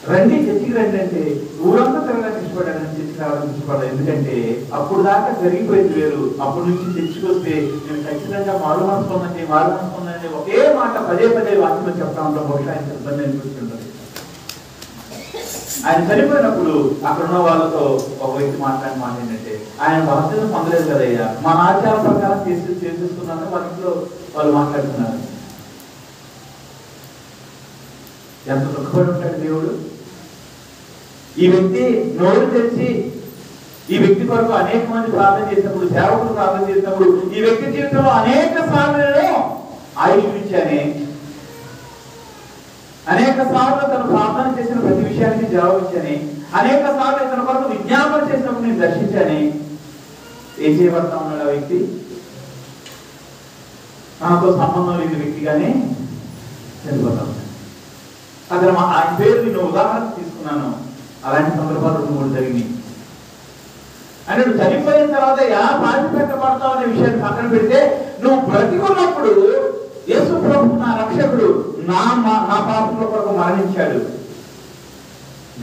రండి చర్చికి రండి అంటే ఊరంతా తిరగడానికి ఇష్టపడ్డాను, చర్చికి రావడానికి ఇష్టపడ్డాను. ఎందుకంటే అప్పుడు దాకా జరిగిపోయింది వేరు. అప్పటి నుంచి చర్చికి వస్తే నేను ఖచ్చితంగా మారు మనసు పొందండి ఒకే మాట పదే వాక్యం చెప్తా ఉంటాం. బహుశా ఆయన ఇబ్బంది అనిపిస్తుంటుంది. ఆయన చనిపోయినప్పుడు అక్కడ ఉన్న వాళ్ళతో ఒక వ్యక్తి మాట్లాడిన మాట ఏంటంటే, ఆయన బాప్తిజం పొందలేదు కదయ్యా, మన ఆచారం ప్రకారం చేసేసుకున్నారని వాళ్ళ ఇంట్లో వాళ్ళు మాట్లాడుతున్నారు. ఎంత దుఃఖపడి ఉంటాడు దేవుడు. ఈ వ్యక్తి నోరు తెరిచి ఈ వ్యక్తి కొరకు అనేక మంది ప్రార్థన చేసినప్పుడు, సేవకులు ప్రార్థన చేసినప్పుడు, ఈ వ్యక్తి జీవితంలో అనేక సార్లు ఆయుష్ ఇచ్చానే, అనేక సార్లు తను ప్రార్థన చేసిన ప్రతి విషయానికి జవాబు ఇచ్చాని, అనేక సార్లు తన కొరకు విజ్ఞాపన చేసినప్పుడు నేను దర్శించాని. ఏం చేయబడతా ఉన్నాడు ఆ వ్యక్తి? తనతో సంబంధం లేని వ్యక్తిగానే చనిపోతా ఉన్నాడు. అతను ఆయన పేరు నేను ఉదాహరణ తీసుకున్నాను. అలాంటి సందర్భాలు 2-3 జరిగినాయి. అంటే నువ్వు చనిపోయిన తర్వాత ఎలా బాధ్యత పెట్టబడతావు అనే విషయాన్ని పక్కన పెడితే, నువ్వు బ్రతికున్నప్పుడు యేసు ప్రభు నా రక్షకుడు నా పాపముల కొరకు మరణించాడు,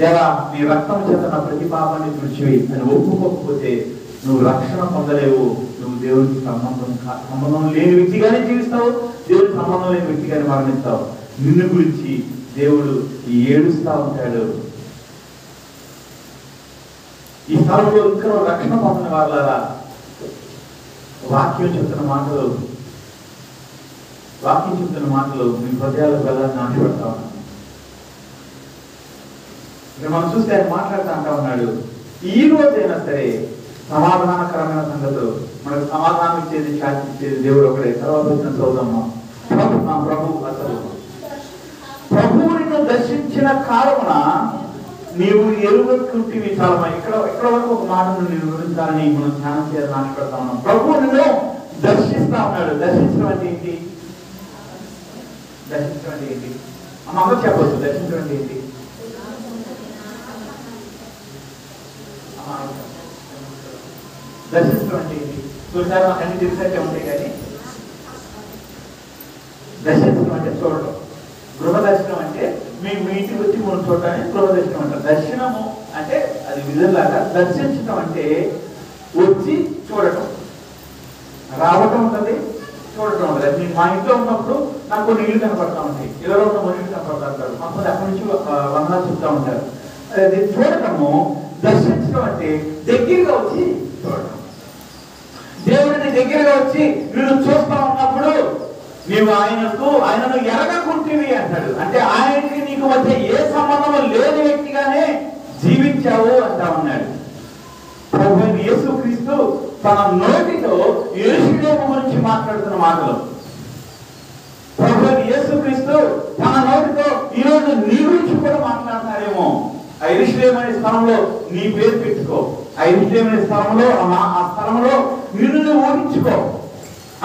దేవా నీ రక్తం చేత నా ప్రతి పాపాన్ని తుడిచివేయి అని ఒప్పుకోకపోతే నువ్వు రక్షణ పొందలేవు. నువ్వు దేవుడికి సంబంధం లేని వ్యక్తిగానే జీవిస్తావు, దేవుడికి సంబంధం లేని వ్యక్తిగానే మరణిస్తావు. నిన్ను గురించి దేవుడు ఏడుస్తా ఉంటాడు. ఈ స్థలంలో ఇంకా రక్షణ పొందిన వాళ్ళారా, వాక్యం చెప్తున్న మాటలు మీ హృదయాలకు వెళ్ళాలని ఆశపడతా ఉన్నాను. ఇక్కడ మనం చూస్తే ఆయన మాట్లాడుతూ అంటా ఉన్నాడు, ఈ రోజైనా సరే సమాధానకరమైన సంగతులు, మనకు సమాధానం ఇచ్చేది, శాంతి ఇచ్చేది దేవుడు ఒకడే. తర్వాత వచ్చిన చదువుదామా. ప్రభువు నిన్ను దర్శించిన కాలమున నీవు ఎరుగకుంటివి. చాలా ఇక్కడ వరకు ఒక మాటను నేను వివరించాలని మనం ధ్యానం చేయాలని ఆశపడతా ఉన్నాం. ప్రభువు నిన్ను దర్శిస్తా ఉన్నాడు. దర్శించడం అంటే ఏంటి? అమ్మ చెప్పవచ్చు. దర్శించడం అంటే ఏంటి? దర్శించడం అంటే ఏంటి? చూసారు, అన్ని తెలిసే ఉంటాయి. కానీ దర్శించడం అంటే చూడటం. గృహ దర్శనం అంటే మీ ఇంటికి వచ్చి మనం చూడటాన్ని గృహ దర్శనం అంటారు. దర్శనము అంటే అది విధంలాగా, దర్శించడం అంటే వచ్చి చూడటం, రావటం ఉంటుంది, చూడటం ఉంటుంది. అది మా ఇంట్లో ఉన్నప్పుడు నాకు కొన్ని ఇల్లు కనపడతా ఉంటాయి, ఇళ్ళలో ఉన్న మనుషులు కనపడతా ఉంటారు, కొంతమంది అక్కడి నుంచి వందనాలు చెప్తా ఉంటారు. అది చూడటము. దర్శించడం అంటే దగ్గరగా వచ్చి చూడటం. దేవుడిని దగ్గరగా వచ్చి వీళ్ళు చూస్తా ఉన్నప్పుడు నీవు ఆయనను ఎరగకుంటివి అంటాడు. అంటే ఆయనకి నీకు మధ్య ఏ సంబంధము లేని వ్యక్తిగానే జీవించావు అంటా ఉన్నాడు. ప్రభువైన యేసుక్రీస్తు తన నోటితో యెరూషలేము గురించి మాట్లాడుతున్న మాటలు. ప్రభువైన యేసుక్రీస్తు తన నోటితో ఈరోజు నీ గురించి కూడా మాట్లాడుతున్నారేమో. ఆ యెరూషలేము అనే స్థలంలో నీ పేరు పెట్టుకో. ఆ యెరూషలేము అనే స్థలంలో ఆ స్థలంలో నిన్ను ఊహించుకో.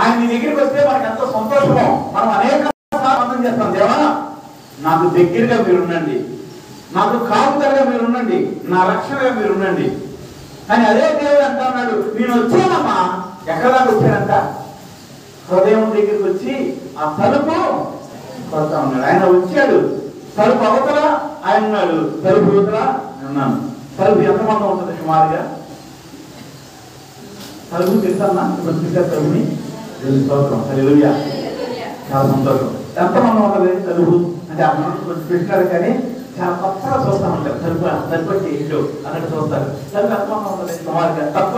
ఆయన నీ దగ్గరికి వస్తే మనకి ఎంతో సంతోషమో. మనం అనేక సాధన చేస్తాం, దేవా నాకు దగ్గరగా మీరుండండి, నాకు కాపుదలగా మీరుండండి, నా రక్షణగా మీరుండండి. కానీ అదే దేవుడు అంటా ఉన్నాడు, నేను వచ్చానమ్మా. ఎక్కడ దాకా వచ్చానంట? హృదయం దగ్గరికి వచ్చి ఆ తలుపు కొడతా ఉన్నాడు. ఆయన వచ్చాడు. తలుపు అవతల ఆయన ఉన్నాడు, తలుపు యువతల ఉన్నాను. తలుపు ఎంతమంది ఉంటుంది సుమారుగా? తలుపు తెలుసన్నా? ఇప్పుడు చూసారు తలుపుని? స్తోత్రం, హల్లెలూయా. చాలా సంతోషం. ఎంతమంది ఉంటుంది తలుపు అంటే? పెట్టినారు కానీ చాలా కొత్తగా చూస్తా ఉంటారు. తలుపు అంటే ఇల్లు అన్నట్టు చూస్తారు. తలుపు ఎంతమంది ఉంటుంది సుమారుగా? తక్కువ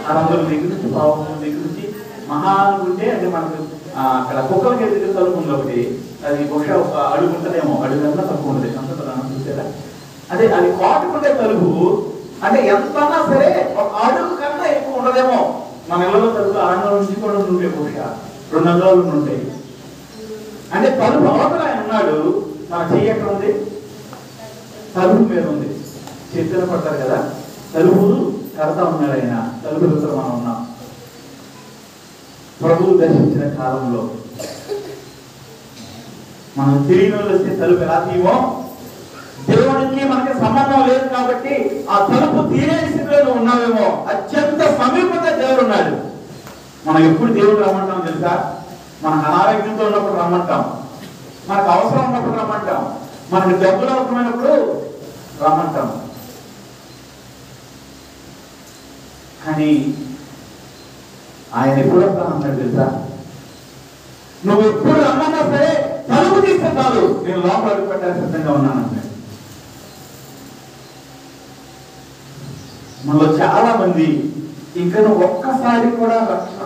600 దగ్గర నుంచి 1,000 దగ్గర నుంచి మహానుకుంటే. అంటే మనకు అక్కడ కుక్కలకి ఎదురు తలుపు ఉంది ఒకటి, అది బహుశా ఒక అడుగు ఉంటుందేమో, అడుగున్నా తక్కువ ఉంటుంది. అంత చూసారా? అదే అది కాటుకుంటే తలుపు అంటే ఎంతన్నా సరే ఒక అడుగు కన్నా ఎక్కువ ఉండదేమో. మన ఇళ్లలో తలుపు 600 నుంచి కూడా ఉంటాయి, బహుశా 200 ఉంటాయి. అంటే తలుపు అవతల ఆయన ఉన్నాడు. మన చెయ్యి ఎక్కడ ఉంది? తలుపు మీద ఉంది. చేతులు పడతారు కదా, తలుపు కడతా ఉన్నాడు ఆయన. తలుపు యువతల మనం ఉన్నాం. ప్రభువు దర్శించిన కాలంలో మనం తెలియని వాళ్ళు వస్తే తలుపు ఎలా తీయమో, దేవుడికి మనకి సంబంధం లేదు కాబట్టి ఆ తలుపు తీరే స్థితిలో ఉన్నావేమో. అత్యంత సమీపంగా దేవుడు ఉన్నాడు. మనం ఎప్పుడు దేవుడు రమ్మంటాం తెలుసా? మనకు అనారోగ్యంతో ఉన్నప్పుడు రమ్మంటాం, మనకు అవసరం ఉన్నప్పుడు రమ్మంటాం, మనకు డబ్బులు అవసరమైనప్పుడు రమ్మంటాం. కానీ ఆయన ఎప్పుడు వస్తానన్నాడు తెలుసా? నువ్వు ఎప్పుడు రమ్మన్నా సరే తలుపు తీస్తే చాలు, నేను లోపల అడుగు పెట్టాల్సి సిద్ధంగా ఉన్నానన్నాడు. మనలో చాలా మంది ఇంకా నువ్వు ఒక్కసారి కూడా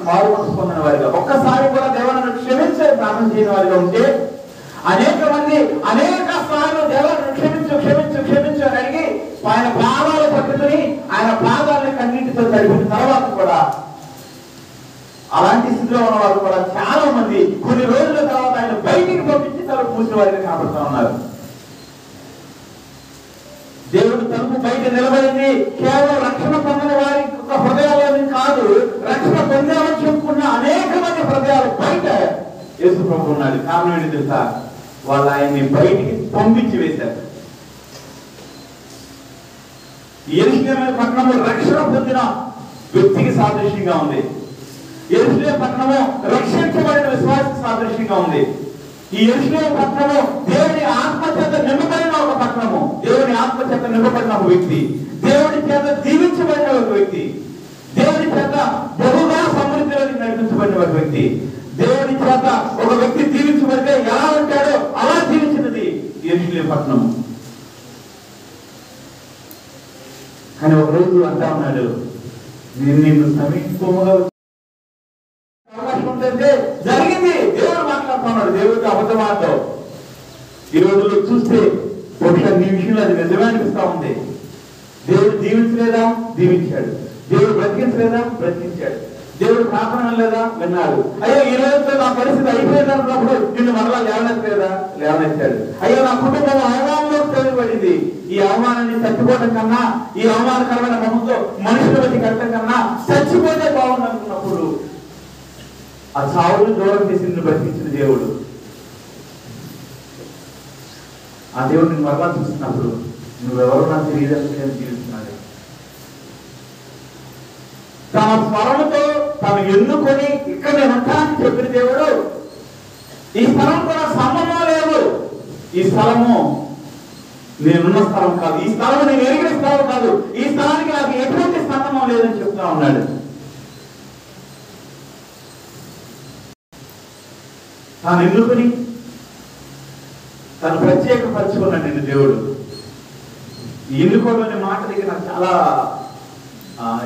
మారు మనసు పొందిన వారిగా, ఒక్కసారి కూడా దేవుని క్షమించే ప్రార్థన చేయని వారిగా ఉంటే, అనేక మంది అనేక సార్లు దేవుని క్షమించు క్షమించు క్షమించు అని అడిగి ఆయన పాదాలు పట్టుకుని ఆయన పాదాలను కన్నీటితో తడిపిన తర్వాత కూడా అలాంటి స్థితిలో ఉన్న వాళ్ళు కూడా చాలా మంది కొన్ని రోజుల తర్వాత ఆయన బయటికి పంపించి తలుపు మూసిన వారిగా కనపడుతూ ఉన్నారు. దేవుడు తలుపు బయట నిలబడింది కేవలం రక్షణ పొందిన వారి హృదయాలని కాదు, రక్షణ పొందామని చెప్పుకున్న అనేక మంది హృదయాలు బయట యేసు ప్రభు ఉన్నాడు. కారణం ఏంటి తెలుసా? వాళ్ళు ఆయన్ని బయటికి పంపించి వేశారు. యెరూషలేము పట్టణము రక్షణ పొందిన వ్యక్తికి సాదృశ్యంగా ఉంది. యెరూషలేము పట్టణము రక్షించబడిన విశ్వాసకి సాదృశ్యంగా ఉంది. ఈ యెరూషలేము పట్టణము దేవుని ఆత్మచేత నింపబడిన ఒక పట్టణము, దేవుని ఆత్మచేత నింపబడిన ఒక వ్యక్తి, దేవుడి చేత దీవించబడిన ఒక వ్యక్తి, దేవుడి చేత బహుగా సమృద్ధిలోకి నడిపించబడిన ఒక వ్యక్తి, దేవుడి చేత ఒక వ్యక్తి దీవించబడితే ఎలా ఉంటాడో అలా జీవించినది యెరూషలేము పట్టణము. కానీ ఒక రోజు అంటా ఉన్నాడు, నేను నిన్ను సమీపముగా అవకాశం ఉందంటే జరిగింది. దేవుడు మాట్లాడుతున్నాడు, దేవుడికి అబద్ధమాతో. ఈ రోజుల్లో చూస్తే బహుశా నీ విషయంలో అది నిజమే అనిపిస్తా ఉంది. దేవుడు దీవించలేదా? దీవించాడు. దేవుడు బ్రతికించలేదా? బ్రతికించాడు. దేవుడు ప్రార్థన లేదా? విన్నాడు. అయ్యో ఈ రోజుతో నా పరిస్థితి అయిపోయిందన్నప్పుడు నిన్ను మరలా లేవనెత్తలేదా? లేవనెత్తాడు. అయ్యో నా కుటుంబం అవమానంలో తేలిపడింది. ఈ అవమానాన్ని చచ్చిపోవడం కన్నా, ఈ అవమానకరమైన మొహంతో మనుషుల బట్టి కట్టడం కన్నా చచ్చిపోతే బాగుంది అనుకున్నప్పుడు ఆ చావును దూరం చేసి నిన్ను బ్రతికించిన దేవుడు, ఆ దేవుడు నిన్ను మరలా చూస్తున్నప్పుడు నువ్వెవరు నాకు తెలియదని నేను జీవిస్తున్నాడు. తన స్మరణతో తను ఎన్నుకొని ఇక్కడ నేను ఉంటానని చెప్పిన దేవుడు, ఈ స్థలం కూడా సంబంధం లేదు. ఈ స్థలము నేనున్న స్థలం కాదు, ఈ స్థలం నేను ఎరిగిన స్థలం కాదు, ఈ స్థలానికి నాకు ఎటువంటి సంబంధం లేదని చెప్తా ఉన్నాడు. తాను ఎన్నుకొని తను ప్రత్యేకపరచుకున్నాడు నిన్ను దేవుడు. ఈ ఎన్నుకోవడం అనే మాట దగ్గర నాకు చాలా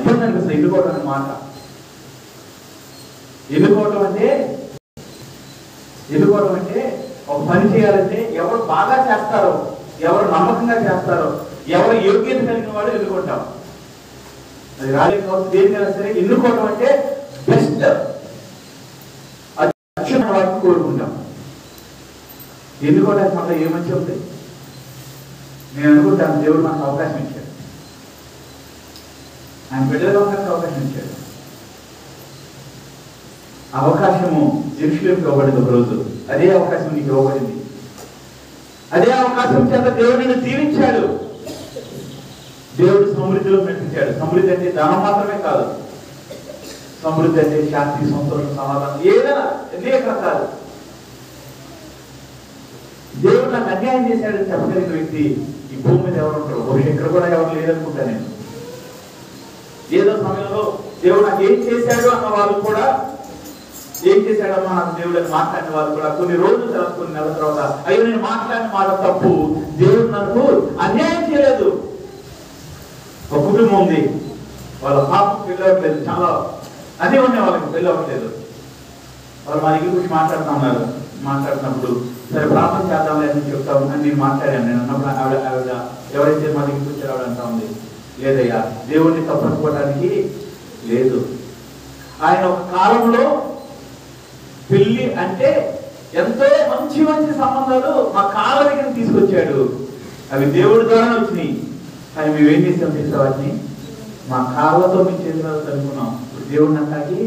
ఏమనిపిస్తుంది. ఎన్నుకోవడం అనే మాట, ఎన్నుకోవడం అంటే ఒక పని చేయాలంటే ఎవరు బాగా చేస్తారో, ఎవరు నమ్మకంగా చేస్తారో, ఎవరు యోగ్యత కలిగిన వాడు ఎన్నుకుంటాం. అది రాజకీయ కావచ్చు, దేనికైనా సరే ఎన్నుకోవడం అంటే బెస్ట్ అత్యున్న వాటిని కోరుకుంటాం. ఎన్నుకోవడానికి మనలో ఏమంచి ఉంది? నేను అనుకుంటాను దేవుడు నాకు అవకాశం ఇచ్చాడు, ఆయన బిడ్డలుగా ఉండడానికి అవకాశం ఇచ్చాడు. అవకాశము యెరూషలేముకి ఇవ్వబడింది ఒక రోజు, అదే అవకాశం నీకు ఇవ్వబడింది. అదే అవకాశం చేత దేవుడిని దీవించాడు. దేవుడు సమృద్ధిలో నడిపించాడు. సమృద్ధి అంటే ధనం మాత్రమే కాదు, సమృద్ధి అంటే శాంతి, సంతోషం, సమాధానం, ఏదైనా అనేక రకాలు. దేవుడు నాకు అన్యాయం చేశాడని చెప్పగలిగిన వ్యక్తి ఈ భూమి మీద ఎవరు ఉంటారు? బహుశా ఇక్కడ కూడా ఎవరు లేదనుకుంటా నేను. ఏదో సమయంలో దేవుడు నాకు ఏం చేశాడు అన్న వాళ్ళు కూడా, ఏం చేశాడమ్మా నాకు దేవుడు అని మాట్లాడిన వాళ్ళు కూడా కొన్ని రోజుల తర్వాత, కొన్ని నెలల తర్వాత, అయ్యో నేను మాట్లాడిన మాట తప్పు, దేవుడు నాకు అన్యాయం చేయలేదు. ఒక కుటుంబం ఉంది, వాళ్ళ పాపం పెళ్ళి అవ్వట్లేదు, చాలా అదే ఉన్నాయి, వాళ్ళకి పెళ్ళి అవ్వట్లేదు. వాళ్ళు మా దగ్గర గురించి మాట్లాడుతూ ఉన్నారు. మాట్లాడుతున్నప్పుడు సరే ప్రార్థన చేద్దాం అని చెప్తాము అని నేను మాట్లాడాను. నేను అన్నప్పుడు ఆవిడ ఎవరైతే మా దగ్గరికి వచ్చారో ఆవిడ అంటా ఉంది, లేదయ్యా దేవుడిని తప్పనుకోవడానికి లేదు. ఆయన ఒక కాలంలో పెళ్లి అంటే ఎంతో మంచి మంచి సంబంధాలు మా కాళ్ళ దగ్గర తీసుకొచ్చాడు. అవి దేవుడి ద్వారా వచ్చినాయి. కానీ మేమేం చేసాం తెలుసా? వాటిని మా కాళ్ళతో మేము చేసిన చదువుకున్నాం. దేవుడిని అంటాకి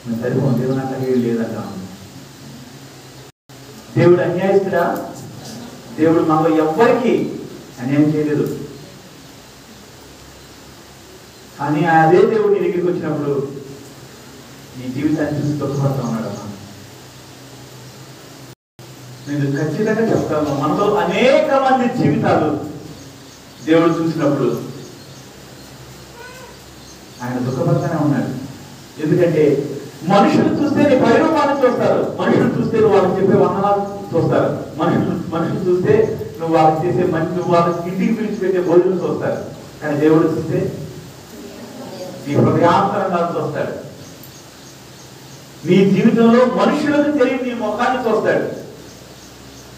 మేము సరిపోం, దేవుని అంటాకి లేదంటాం. దేవుడు అన్యాయస్తుడా? దేవుడు మనలో ఎవ్వరికి అన్యాయం చేయలేదు. కానీ అదే దేవుడు నీ దగ్గరికి వచ్చినప్పుడు నీ జీవితాన్ని చూసి తొక్కుపడుతూ ఉన్నాడు. నేను ఖచ్చితంగా చెప్తాను, మనలో అనేక మంది జీవితాలు దేవుడు చూసినప్పుడు ఆయన దుఃఖపడుతూనే ఉన్నాడు. ఎందుకంటే మనుషులు చూస్తే నీ పైరూపాన్ని చూస్తారు, మనుషులు చూస్తే నువ్వు వాళ్ళకి చెప్పే వందనాలు చూస్తారు, మనుషులు చూస్తే నువ్వు వాళ్ళకి చేసే మంచి, నువ్వు వాళ్ళకి ఇంటికి పిలిచి పెట్టే భోజనం చూస్తారు. కానీ దేవుడు చూస్తే నీ హృదయాంతరంగాలు చూస్తాడు. నీ జీవితంలో మనుషులకు తెలియని నీ ముఖాన్ని చూస్తాడు.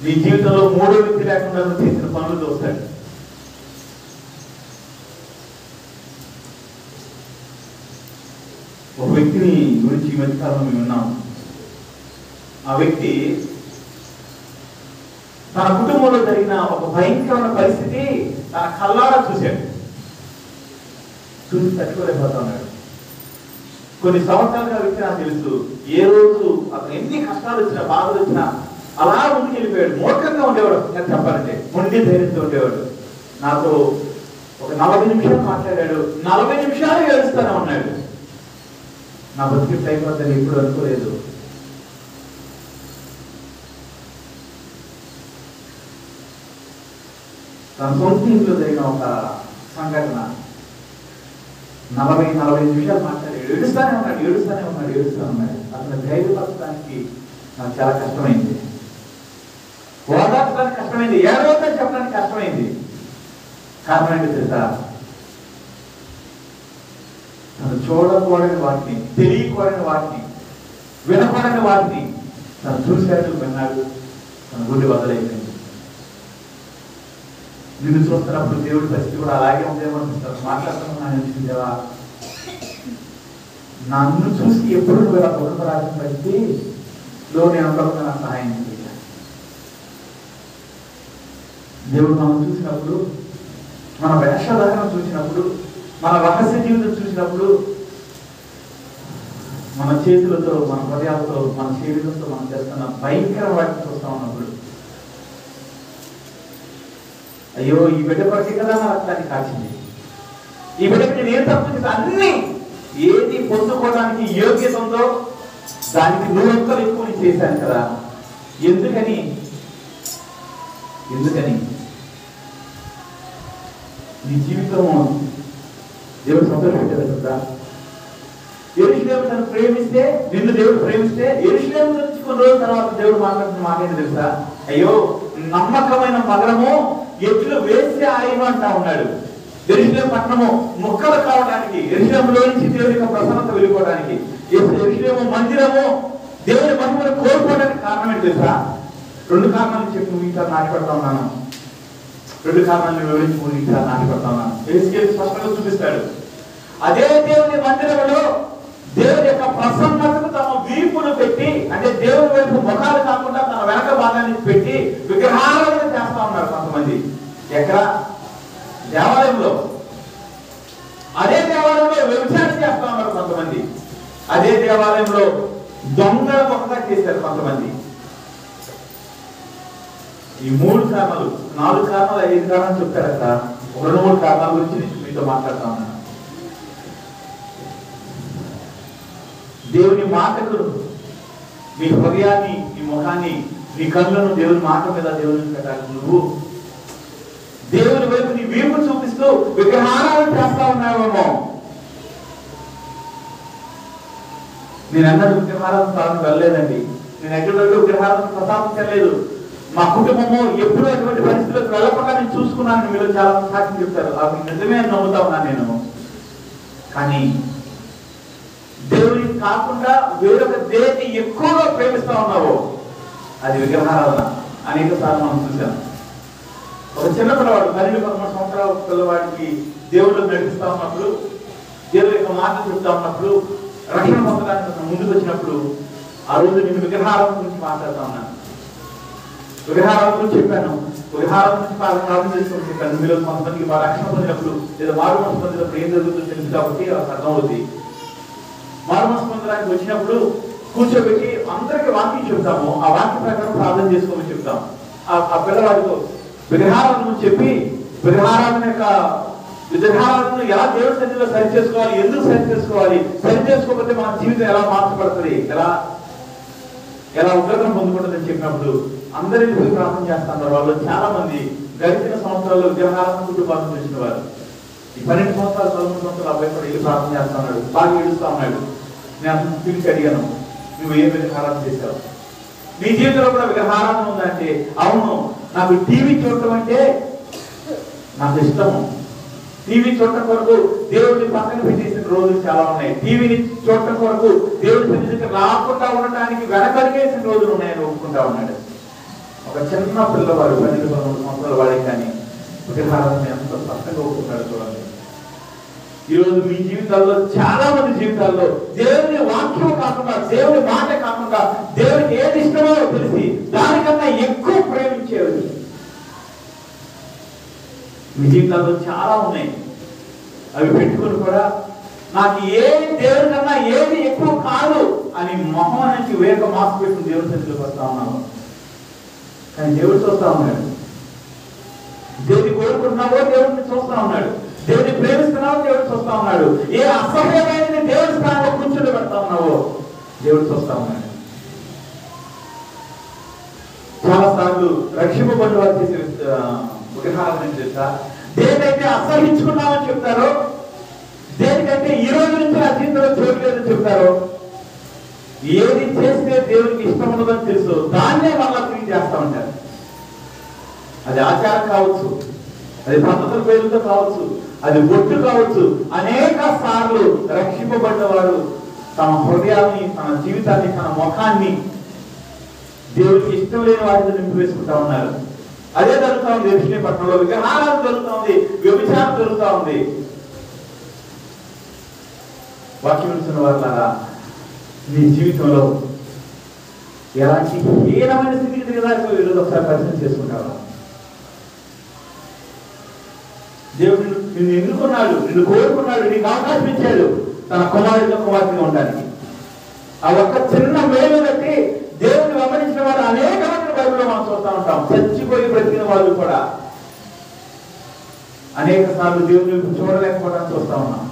నీ జీవితంలో మూడో వ్యక్తి లేకుండా నువ్వు చేసిన పనులు చూస్తాడు. ఒక వ్యక్తిని గురించి ఈ మధ్యకాలంలో మేము విన్నాము. ఆ వ్యక్తి తన కుటుంబంలో జరిగిన ఒక భయంకరమైన పరిస్థితి తన కళ్ళారా చూశాడు. చూసి తట్టుకోలేకపోతా ఉన్నాడు. కొన్ని సంవత్సరాలుగా వ్యక్తి నాకు తెలుసు, ఏ రోజు అతను ఎన్ని కష్టాలు వచ్చినా, బాధలు వచ్చినా అలా ముందుకు వెళ్ళిపోయాడు. మూర్ఖంగా ఉండేవాడు, నేను చెప్పాలంటే మొండి ధైర్యంతో ఉండేవాడు. నాతో ఒక 40 నిమిషాలు మాట్లాడాడు. 40 నిమిషాలు ఏడుస్తూనే ఉన్నాడు. నా బతికి టైం వద్దని ఎప్పుడు అనుకోలేదు. తన సొంత ఇంట్లో జరిగిన ఒక సంఘటన 40 నిమిషాలు మాట్లాడాడు. ఏడుస్తూనే ఉన్నాడు. అతను ధైర్యపరచడానికి నాకు చాలా కష్టమైంది, ఓదార్చడానికి కష్టమైంది, ఏడవద్దని చెప్పడానికి కష్టమైంది. కారణం ఏంటి తెలుసా? చూడకూడని వాటిని, తెలియకూడని వాటిని, వినకూడని వాటిని తను చూశాడు, విన్నాడు, తన గుండె వదలైపోయింది. నిన్ను చూస్తున్నప్పుడు దేవుడి పరిస్థితి కూడా అలాగే ఉందేమో అనిపిస్తారు. మాట్లాడుతున్నాను దేవా, నన్ను చూసి ఎప్పుడు నువ్వు ఇలా దూరపడాల్సిన పరిస్థితిలో నేను ఉండకుండా నాకు సహాయం చేయాలి. దేవుడు మనం చూసినప్పుడు, మన వేషధారణ చూసినప్పుడు, మన రహస్య జీవితం చూసినప్పుడు, మన చేతులతో, మన హృదయాలతో, మన శరీరంతో మనం చేస్తున్న భయంకర వాటిని చూస్తా ఉన్నప్పుడు, అయ్యో ఈ బిడ్డ కొరకే కదా నా రక్తాన్ని కాచింది, ఈ బిడ్డకి నేను తప్పు చేసి అన్ని ఏది పొందుకోవడానికి యోగ్యత ఉందో దానికి నూరంతలు ఎక్కువ చేశాను కదా, ఎందుకని నీ జీవితం దేవుడు సంతోషపెట్టాడు కదా. యెరూషలేము తను ప్రేమిస్తే, నిన్ను దేవుడు ప్రేమిస్తే, యెరూషలేము నుంచి కొన్ని రోజుల తర్వాత దేవుడు మాట్లాడుతున్న మాట ఏంటి తెలుసా? అయ్యో నమ్మకమైన మగరము ఎట్లు వేస్తే ఆయన అంటా ఉన్నాడు. యెరూషలేము పట్టణము ముక్కలు కావడానికి, యెరూషలేములో నుంచి దేవుడి యొక్క ప్రసన్నత వెళ్ళిపోవడానికి, యెరూషలేము మందిరము దేవుడి మహిమను కోల్పోవడానికి కారణం ఏంటి తెలుసా? 2 కారణాలు చెప్పి ముగించాలి నాటపడతా ఉన్నాను. 2 కారణాలను వివరించి ముగించాలి నాటపడతా ఉన్నాను. యేసుకేలు స్పష్టంగా చూపిస్తాడు. అదే దేవుని మందిరంలో దేవుడి యొక్క ప్రసన్నతకు తమ వీపులు పెట్టి, అంటే దేవుని వైపు ముఖాలు కాకుండా తన వెనక భాగాన్ని పెట్టి విగ్రహాలను చేస్తా ఉన్నారు కొంతమంది. ఎక్కడ? దేవాలయంలో. అదే దేవాలయంలో వ్యభిచారం చేస్తా ఉన్నారు కొంతమంది. అదే దేవాలయంలో దొంగల మొక్కగా చేశారు కొంతమంది. ఈ 3 కారణాలు, 4 కారణాలు, 5 కారణాలు చెప్తారు అక్కడ. 2-3 కారణాల గురించి నేను మీతో మాట్లాడుతా ఉన్నాను. దేవుని మాటకు నీ హృదయాన్ని, నీ ముఖాన్ని, నీ కళ్ళను దేవుని మాట మీద దేవుని పెట్టాలి. నువ్వు దేవుని వైపు నీ వీపు చూపిస్తూ విగ్రహాలను చేస్తా ఉన్నావేమో. నేను అన్నది విగ్రహాలను స్థానం వెళ్ళలేదండి. నేను ఎక్కడో విగ్రహాలను ప్రసాదించలేదు. మా కుటుంబము ఎప్పుడూ అటువంటి పరిస్థితులకు వెళ్ళకుండా నేను చూసుకున్నాను. మీరు చాలా సాక్ష్యం చెప్తారు, అవి నిజమే నమ్ముతా ఉన్నాను నేను. కానీ దేవుడికి కాకుండా వేరొక దేన్ని ఎక్కువగా ప్రేమిస్తా ఉన్నావో అది విగ్రహారాధన. అనేక సార్లు మనం చూసాం. ఒక చిన్న పిల్లవాడు 12-13 సంవత్సరాల పిల్లవాడికి దేవుడు నడిపిస్తా ఉన్నప్పుడు, దేవుడి యొక్క మాటలు చెప్తా ఉన్నప్పుడు, రక్షణ పొందడానికి ముందుకు వచ్చినప్పుడు, ఆ రోజు నేను విగ్రహారాధన గురించి మాట్లాడుతా ఉన్నాను. విగ్రహారాధన గురించి చెప్పాను. విగ్రహారాధన గురించి ప్రార్థన చేసుకుని చెప్పాను. మీరు కొంతమందికి మా రక్షణ పొందినప్పుడు లేదా మారు మనసు పొందినప్పుడు ఏం జరుగుతుందో తెలుసు కాబట్టి అర్థం అవుతుంది. మారు మనసు పొందడానికి వచ్చినప్పుడు కూర్చోబెట్టి అందరికీ వాక్యం చెప్తాము. ఆ వాక్య ప్రకారం ప్రార్థన చేసుకోమని చెప్తాం. ఆ పిల్లవాడితో విగ్రహారాధన చెప్పి విగ్రహారాధన ఎలా దేవుడి సన్నిధిలో సరి చేసుకోవాలి, ఎందుకు సరి చేసుకోవాలి, సరి చేసుకోకపోతే మన జీవితం ఎలా మార్చబడుతుంది, ఎలా ఉగ్రతను పొందుకుంటుందని చెప్పినప్పుడు అందరినీ ప్రార్థన చేస్తున్నారు. వాళ్ళు చాలా మంది గడిచిన సంవత్సరాల్లో విగ్రహారాధన కుటుంబాలను చూసిన వారు. ఈ 12 సంవత్సరాలు 13 సంవత్సరాలు అబ్బాయి కూడా వెళ్ళి ప్రార్థన చేస్తా ఉన్నాడు. బాగా ఏడుస్తా ఉన్నాడు. నేను అతను పిలిచి అడిగాను, నువ్వు ఏం విగ్రహారాధన చేశావు? నీ జీవితంలో కూడా విగ్రహారాధన ఉందంటే, అవును, నాకు టీవీ చూడటం అంటే నాకు ఇష్టము. టీవీ చూడటం కొరకు దేవుడిని పక్కన పెట్టేసిన రోజులు చాలా ఉన్నాయి. టీవీని చూడటం కొరకు దేవుడి సన్నిధికి రాకుండా ఉండటానికి వెనకడిగేసిన రోజులు ఉన్నాయని ఒప్పుకుంటా ఉన్నాడు. ఒక చిన్న పిల్లవాడు 12-13 సంవత్సరాల వాడే కానీ విగ్రహారాధన ఎంత స్పష్టంగా ఒప్పుకుంటాడు చూడండి. ఈరోజు మీ జీవితాల్లో, చాలా మంది జీవితాల్లో దేవుని వాక్యం కాకుండా, దేవుని మాట కాకుండా, దేవునికి ఏది ఇష్టమో తెలిసి దానికన్నా ఎక్కువ ప్రేమించేది మీ జీవితాల్లో చాలా ఉన్నాయి. అవి పెట్టుకుని కూడా నాకు ఏది దేవుడి కన్నా ఏది ఎక్కువ కాదు అని మొహం నుంచి వేక మాస్క్ పెట్టుకుని దేవుడి సన్నిధిలోకి వస్తా ఉన్నాను. కానీ దేవుడు చూస్తా ఉన్నాడు. దేవుడిని కోరుకుంటున్నావో దేవుడిని చూస్తా ఉన్నాడు. దేవుడిని ప్రేమిస్తున్నావో దేవుడు చూస్తా ఉన్నాడు. ఏ అసహ్యమైన దేవుడి స్థానంలో కూర్చొని పెడతా ఉన్నావో దేవుడు చూస్తా ఉన్నాడు. చాలా సార్లు రక్షింపబడిన వారు చేసే విగ్రహాలను చేస్తా, దేనికైతే అసహించుకున్నామని చెప్తారో, దేనికైతే ఈ రోజు నుంచి నా జీవితంలో చూడలేదని చెప్తారో, ఏది చేస్తే దేవుడికి ఇష్టం ఉండదని తెలుసు దాన్నే మళ్ళా తిరిగి చేస్తా ఉంటారు. అది ఆచారం కావచ్చు, అది పద్ధతుల పేరుతో కావచ్చు, అది బొట్టు కావచ్చు. అనేక సార్లు రక్షింపబడ్డవాడు తమ హృదయాన్ని, తన జీవితాన్ని, తన ముఖాన్ని దేవుడికి ఇష్టం లేని వాటితో నింపి వేసుకుంటా ఉన్నారు. అదే జరుగుతూ ఉంది ఎరుషలేము పట్టణంలో. విగ్రహారాధన జరుగుతూ ఉంది, వ్యభిచారం జరుగుతూ ఉంది. వాక్యం వింటున్న వారులారా, నీ జీవితంలో ఎలాంటి హీనమైన స్థితికి దిగదారిపోయి ఈరోజు ఒకసారి పరిశీలన చేసుకుంటావా? దేవుడు నిన్ను ఎన్నుకున్నాడు, నిన్ను కోరుకున్నాడు, నీకు అవకాశం ఇచ్చాడు తన కుమారుడితో కుమార్తెగా ఉండడానికి. ఆ ఒక్క చిన్న మేలు బట్టి దేవుడిని వెంబడించిన వారు అనేక మంది బైబిల్లో మనం చూస్తూ ఉంటాం. చచ్చిపోయి బ్రతికిన వాళ్ళు కూడా అనేక సార్లు దేవుడిని చూడలేకపోవడానికి చూస్తూ ఉన్నాం.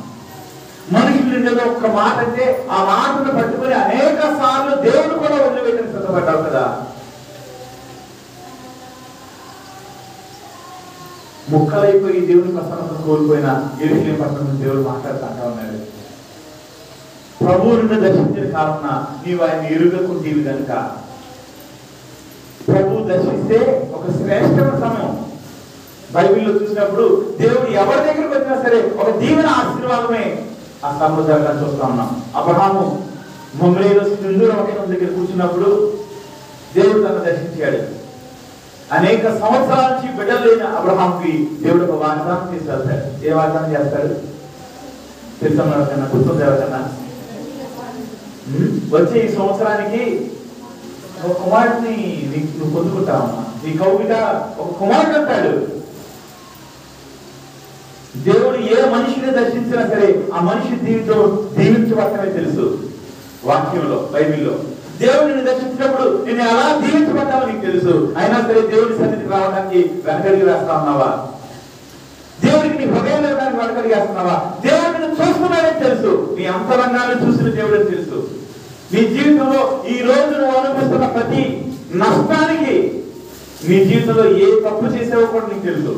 మనుషులు ఏదో ఒక్క మాట అంటే ఆ మాటను పట్టుకుని అనేక సార్లు దేవుడు కూడా వదిలిపెట్టని సిద్ధపడ్డావు కదా. ముక్కలైపోయి దేవుని ప్రసన్నత కోల్పోయిన ఎరుషలేము పట్టణం దేవుడు మాట్లాడుతూ ఉన్నాడు. ప్రభువుని దర్శించిన కారణం నీవు ఆయన ఎరుగకుంటేవి కనుక. ప్రభువు దర్శిస్తే ఒక శ్రేష్టమైన సమయం. బైబిల్లో చూసినప్పుడు దేవుడు ఎవరి దగ్గరికి వచ్చినా సరే ఒక దీవెన ఆశీర్వాదమే ఆ సమయంలో జరగాలని చూస్తా ఉన్నాం. అబ్రహాము మమ్రేలో సింధూర వృక్షం దగ్గర కూర్చున్నప్పుడు దేవుడు తనను దర్శించాడు. అనేక సంవత్సరాల నుంచి బిడ్డలు లేని అబ్రహాంకి దేవుడు ఒక వాగ్దానం చేసి వెళ్తాడు. ఏ వాగ్దానం చేస్తాడు తెలుసా? ఎవరికన్నా గుర్తుంది? ఎవరికన్నా వచ్చే ఈ సంవత్సరానికి ఒక కుమారుడిని నువ్వు పొందుకుంటావమ్మా, నీ కౌగిట ఒక కుమారుడు అంటాడు. దేవుడు ఏ మనిషిని దర్శించినా సరే ఆ మనిషి దీవించబడటమే తెలుసు. వాక్యంలో బైబిల్లో దేవుడిని దర్శించినప్పుడు నేను ఎలా దీవించబడ్డావో నీకు తెలుసు. అయినా సరే దేవుడి సన్నిధికి రావడానికి వెనకడికి వేస్తా ఉన్నావా? దేవుడికి నీ హృదయంలో రావడానికి వెనకడికి వేస్తున్నావా? దేవుడిని చూస్తున్నాడని తెలుసు. నీ అంతరంగాన్ని చూసిన దేవుడని తెలుసు. నీ జీవితంలో ఈ రోజు నువ్వు అనుభవిస్తున్న ప్రతి నష్టానికి నీ జీవితంలో ఏ తప్పు చేసావో కూడా నీకు తెలుసు.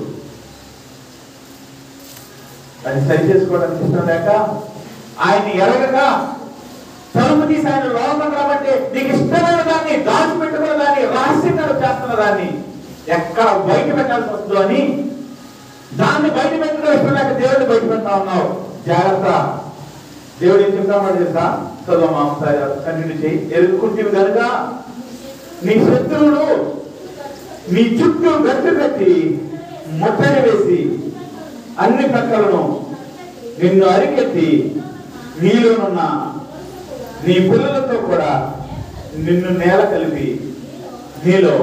అది సరి చేసుకోవడానికి ఇష్టం లేక ఆయన్ని ఎరగక తలుపు తీసి ఆయన లోపల కాబట్టి నీకు ఇష్టమైన దాన్ని దాచిపెట్టుకున్న దాన్ని రహస్యంగా చేస్తున్న దాన్ని ఎక్కడ బయట పెట్టాల్సి వస్తుందో అని దాన్ని బయట పెట్టడం ఇష్టం లేక దేవుడిని బయట పెడతా ఉన్నావు. జాగ్రత్త. దేవుడు ఏం చెప్తా ఉన్నాడు తెలుసా? చదువు కంటిన్యూ చేయి. ఎదుర్కొంటేవి కనుక నీ శత్రువులు నీ చుట్టూ గట్టు కట్టి ముట్టడి వేసి అన్ని ప్రక్కలను నిన్ను అరికెత్తి నీలోనున్న నీ పిల్లలతో కూడా నిన్ను నేల కలిపి నీలో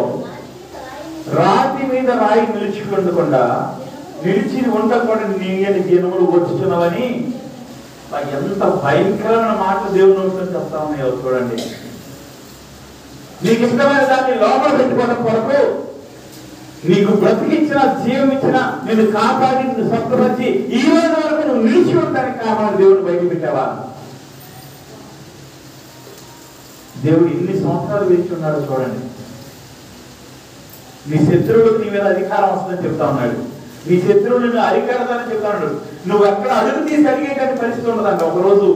రాతి మీద రాయి నిలిచికొండకుండా నిలిచి ఉండకుండా నీయని జనములు వచ్చుచున్నవని ఎంత భయంకరమైన మాటలు దేవుని నోట్లో చెప్తా ఉన్నాయో చూడండి. నీకు ఇష్టమైన దాన్ని లోపల పెట్టుకోవడం కొరకు నీకు బ్రతికించిన, జీవం ఇచ్చిన, నిన్ను కాపాడి, నిన్ను స్వస్థపరిచి ఈ రోజు వరకు నువ్వు నిలిచి ఉండడానికి కారణం దేవుడు బయట పెట్టావా? దేవుడు ఎన్ని సంవత్సరాలు వేచి ఉన్నాడో చూడండి. నీ శత్రువులకు నీ మీద అధికారం వస్తుందని చెప్తా ఉన్నాడు. నీ శత్రువులు నిన్ను అరికడతానని చెప్తా ఉన్నాడు. నువ్వు ఎక్కడ అడుగు తీసి అడిగేటువంటి పరిస్థితి ఉండదంట. ఒకరోజు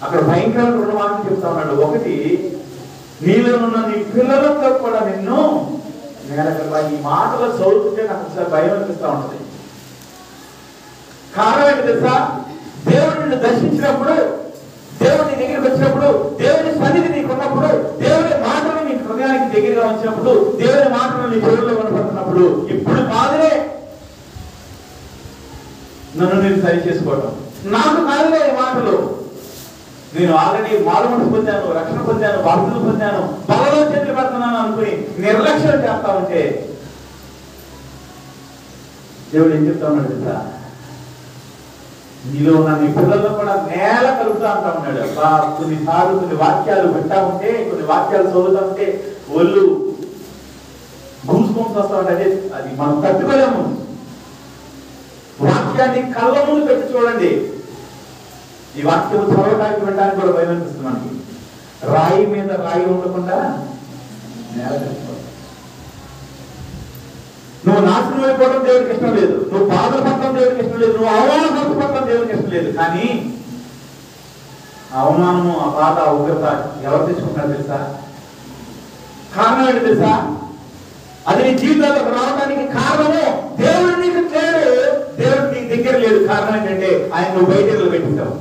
అక్కడ భయంకరమైన రెండు మాటలు చెప్తా ఉన్నాడు. ఒకటి, నీలో ఉన్న నీ పిల్లలతో కూడా నిన్ను నేలకల్లా. ఈ మాటలు చదువుతుంటే నాకు ఒకసారి భయం అనిపిస్తూ ఉంటుంది. కారణం ఏంటి తెలుసా? దేవుడు నిన్ను దర్శించినప్పుడు, దేవుడి దగ్గరికి వచ్చినప్పుడు, దేవుడి సన్నిధి నీకు ఉన్నప్పుడు, దేవుడి మాటలు నీ హృదయానికి దగ్గరగా వచ్చినప్పుడు, దేవుడి మాటలు నీ చెవుల్లో కనపడుతున్నప్పుడు, ఇప్పుడు కాదులే నన్ను నేను సరి చేసుకోవటం, నాకు కాదులే ఈ మాటలు, నేను ఆల్రెడీ మారుమనసు పొందాను, రక్షణ పొందాను, బాధ్యతలు పొందాను, బలలో చేతులు పెడుతున్నాను అనుకుని నిర్లక్ష్యం చేస్తా ఉంటే దేవుడు ఏం చెప్తా ఉన్నాడు తెలుసా? నీలో ఉన్న నీ పిల్లల్లో కూడా నేల కలుపుతా అంటా ఉన్నాడు. కొన్నిసార్లు కొన్ని వాక్యాలు వింటా ఉంటే, కొన్ని వాక్యాలు చదువుతా ఉంటే ఒళ్ళు గూస్బంప్స్ వస్తా ఉంటాయి. అది మనం తట్టుకోలేము. వాక్యాన్ని కళ్ళ ముందు పెట్టి చూడండి. ఈ వాక్యం చదవడానికి వినడానికి కూడా భయం అనిపిస్తుంది మనకి. రాయి మీద రాయి ఉండకుండా నేల కలుపుకోవాలి. నువ్వు నాశనం అయిపోవడం దేవుడికి ఇష్టం లేదు, నువ్వు బాధపడటం దేవుడికి ఇష్టం లేదు, నువ్వు అవమానపరచబడటం దేవుడికి ఇష్టం లేదు. కానీ అవమానము, ఆ బాధ, ఆ ఉగ్రత ఎవరు తెచ్చుకుంటారు తెలుసా? కారణం ఏంటి తెలుసా? అది నీ జీవితాలకు రావడానికి కారణము దేవుడు నీకు లేడు. ఆయన నువ్వు బయట నిలబెట్టిస్తావు.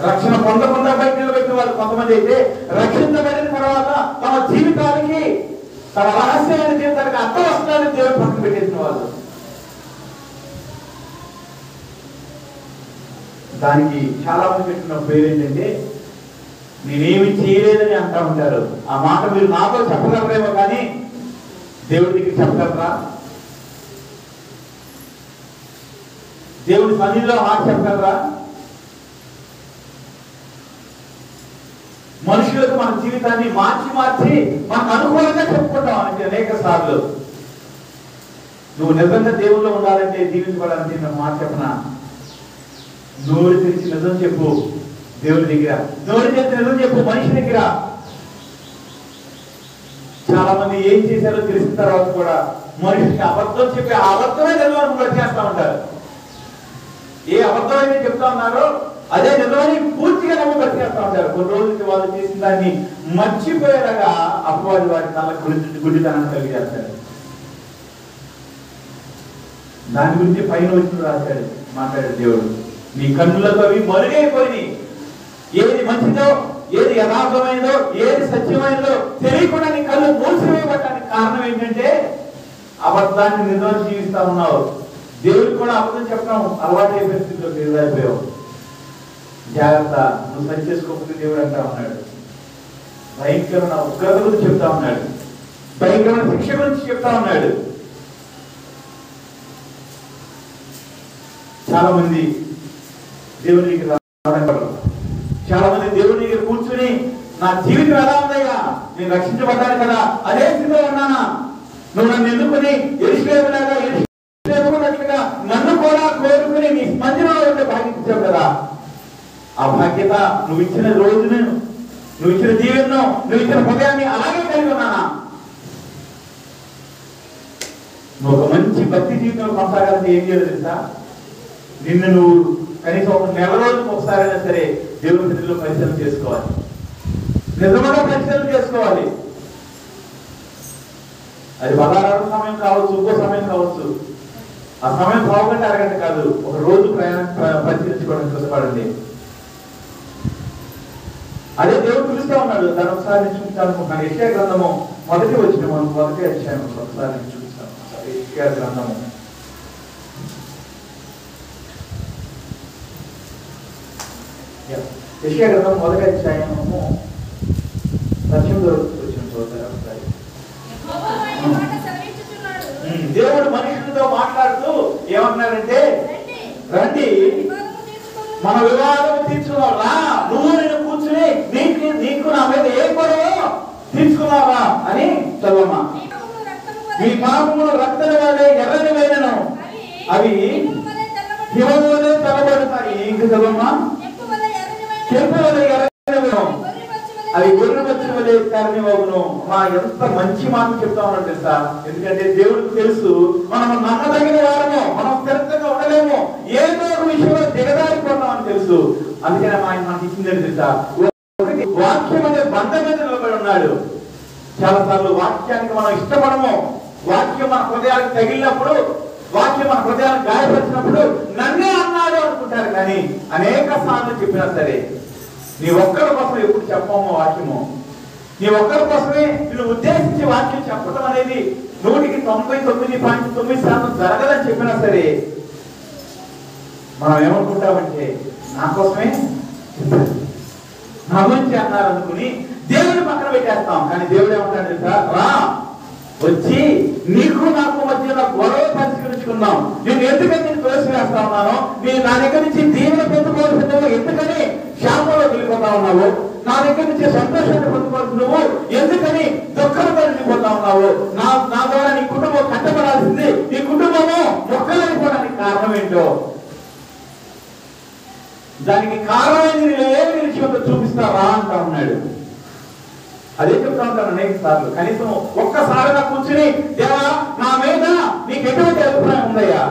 రక్షణ పొందకుండా బయట నిలబెట్టిన వాళ్ళు కొంతమంది అయితే రక్షించబడిన తర్వాత తమ జీవితానికి, తమ రహస్యమైన జీవితానికి అర్థవస్త్రాన్ని దేవుడు పక్కన పెట్టేసిన వాళ్ళు. దానికి చాలా మంది పెట్టిన పేరు ఏంటంటే నేనేమి చేయలేదని అంటా ఉంటారు. ఆ మాట మీరు నాతో చెప్పగలరేమో కానీ దేవుడి దగ్గర చెప్పగలరా? దేవుడి సన్నిధిలో మాట చెప్పగలరా? మనుషులకు మన జీవితాన్ని మార్చి మనకు అనుకూలంగా చెప్పుకుంటాం అంటే అనేక సార్లు. నువ్వు నిజంగా దేవుల్లో ఉండాలంటే, జీవించబడాలంటే నేను మాట చెప్పనా? నోరు తెరిచి నిజం చెప్పు దేవుడి దగ్గర, నోరు తెరిచి నిజం చెప్పు మనిషి దగ్గర. చాలా మంది ఏం చేశారో తెలిసిన తర్వాత కూడా మనిషికి అబద్ధం చెప్పి ఆ అబద్ధమే నిజమని కూడా చేస్తా ఉంటారు. ఏ అబద్ధం అయితే చెప్తా ఉన్నారో అదే నిజమని పూర్తిగా నమ్మి బతికేస్తా ఉంటారు. కొన్ని రోజులకి వాళ్ళు చేసిన దాన్ని మర్చిపోయేలాగా అపవాది వారి కళ్ళ గుడ్డితనాన్ని కలిగేస్తారు. దాని గురించి పైన వచ్చిన రాశాడు, మాట్లాడాడు దేవుడు. నీ కన్నులతో అవి మరుగైపోయి ఏది మంచిదో, ఏది యథార్థమైనదో, ఏది సత్యమైనదో తెలియకుండా నీ కళ్ళు మూసివేయబడటానికి కారణం ఏంటంటే అబద్ధాన్ని నిజం జీవిస్తా ఉన్నావు. దేవుడికి కూడా అబద్ధం చెప్పడం అలవాటు అయిపోయిన స్థితిలో ఎదురైపోయావు. జాగ్రత్త, నువ్వు సరి చేసుకోకపోతే దేవుడు అంటా ఉన్నాడు. భయంకరమైన ఉగ్రత గురించి చెప్తా ఉన్నాడు, భయంకరమైన శిక్ష గురించి చెప్తా ఉన్నాడు. చాలా మంది దేవుని దగ్గర రావడం, చాలా మంది దేవుని దగ్గర కూర్చుని నా జీవితం ఎలా ఉందయ్యా, నేను రక్షించబడ్డాను కదా, అదే స్థితిలో ఉన్నానా, నువ్వు నన్ను ఎన్నుకుని ఎరుషలేములాగా ఎరుషలేమున్నట్లుగా నన్ను కూడా కోరుకుని నీ స్పందనలో ఉండే భాగ్యం ఇచ్చావు కదా, ఆ బాధ్యత నువ్వు ఇచ్చిన రోజును, నువ్వు ఇచ్చిన జీవనం, నువ్వు ఇచ్చిన హృదయాన్ని అలాగే కలిగి ఉన్నానా? నువ్వు ఒక మంచి భక్తి జీవితంలో కొనసాగాలంటే ఏం చేయాలి తెలుసా? నిన్ను నువ్వు కనీసం ఒక నెల రోజులకు ఒకసారైనా సరే దేవుని సన్నిధిలో పరిశీలన చేసుకోవాలి, నిజంగా పరిశీలన చేసుకోవాలి. అది బలారాడు సమయం కావచ్చు, ఇంకో సమయం కావచ్చు. ఆ సమయం పావుగంట అరగంట కాదు, ఒక రోజు పరిశీలించుకోవడానికి కష్టపడండి. అదే దేవుడు పిలుస్తూ ఉన్నాడు. దాన్ని ఒకసారి నేను చూపించాలనుకుంటున్నాను. యెషయా గ్రంథము మొదటి వచ్చిన మొదటి అధ్యాయం ఒకసారి నేను చూపిస్తాను. యెషయా గ్రంథము యెషయా గ్రంథం మొదటి అధ్యాయము 18వ వచనం చదువుతారా ఒకసారి? దేవుడు మనుషులతో మాట్లాడుతూ ఏమన్నారంటే, రండి మన వివాదం తీర్చుకున్నావా, నువ్వు నేను కూర్చుని నీకు నా మీద ఏ గొడవ తీర్చుకున్నావా అని చదవమా. మీ పాపములు రక్తం వలె ఎర్రని వేయను, అవి హిమము వలె తెల్లబడతాయి. ఇంకా చదవమా. చెంపు వలె ఎర్రని వేయను, అవి గొర్రెపచ్చి వలె తెల్లనివ్వను. మా ఎంత మంచి మాట చెప్తా ఉన్నాడు తెలుసా? ఎందుకంటే దేవుడికి తెలుసు మనం నమ్మదగిన వారము, మనం స్థిరంగా ఉండలేము, ఏదో ఒక విషయంలో దిగదారిపోతామని తెలుసు. అందుకనే ఆయన మనకి ఇచ్చిందని తెలుసా? వాక్యం అనే బంధం మీద నిలబడి ఉన్నాడు. చాలా సార్లు వాక్యానికి మనం ఇష్టపడము. వాక్యం మన హృదయానికి తగిలినప్పుడు, వాక్యం మన హృదయానికి గాయపరిచినప్పుడు నన్నే అన్నాడు అనుకుంటారు. కానీ అనేక సార్లు చెప్పినా సరే నీ ఒక్కరి కోసం ఎప్పుడు చెప్పము వాక్యము. నీ ఒక్కరి కోసమే నేను ఉద్దేశించి వాక్యం చెప్పడం అనేది 99.9% జరగదని చెప్పినా సరే మనం ఏమనుకుంటామంటే నా కోసమే నా గురించి అన్నారు అనుకుని దేవుని పక్కన పెట్టేస్తాం. కానీ దేవుడు ఏమంటాడు తెలుసా? రా, వచ్చి నీకు నాకు మధ్య గొడవ పరిష్కరించుకుందాం. నేను ఎందుకని నేను తోసివేస్తా ఉన్నాను, నేను నా దగ్గర నుంచి దీవెన పొందుకోవాల్సిన ఎందుకని శాపంలో వెళ్ళిపోతా ఉన్నావు, నా దగ్గర నుంచి సంతోషాన్ని పొందుకోవాల్సి నువ్వు ఎందుకని దుఃఖంతో వెళ్ళిపోతా ఉన్నావు, నా ద్వారా నీ కుటుంబం కట్టబడాల్సింది, నీ కుటుంబము మొక్కలైపోవడానికి కారణం ఏంటో, దానికి కారణమైంది నేను ఏమి నిలిచిపోతే చూపిస్తావా అంటా ఉన్నాడు. అదే చెప్తా ఉంటాను అనేక సార్లు. కనీసం ఒక్కసారిగా కూర్చుని దేవా నా మీద నీకు ఎటువంటి అభిప్రాయం ఉందయ్యా.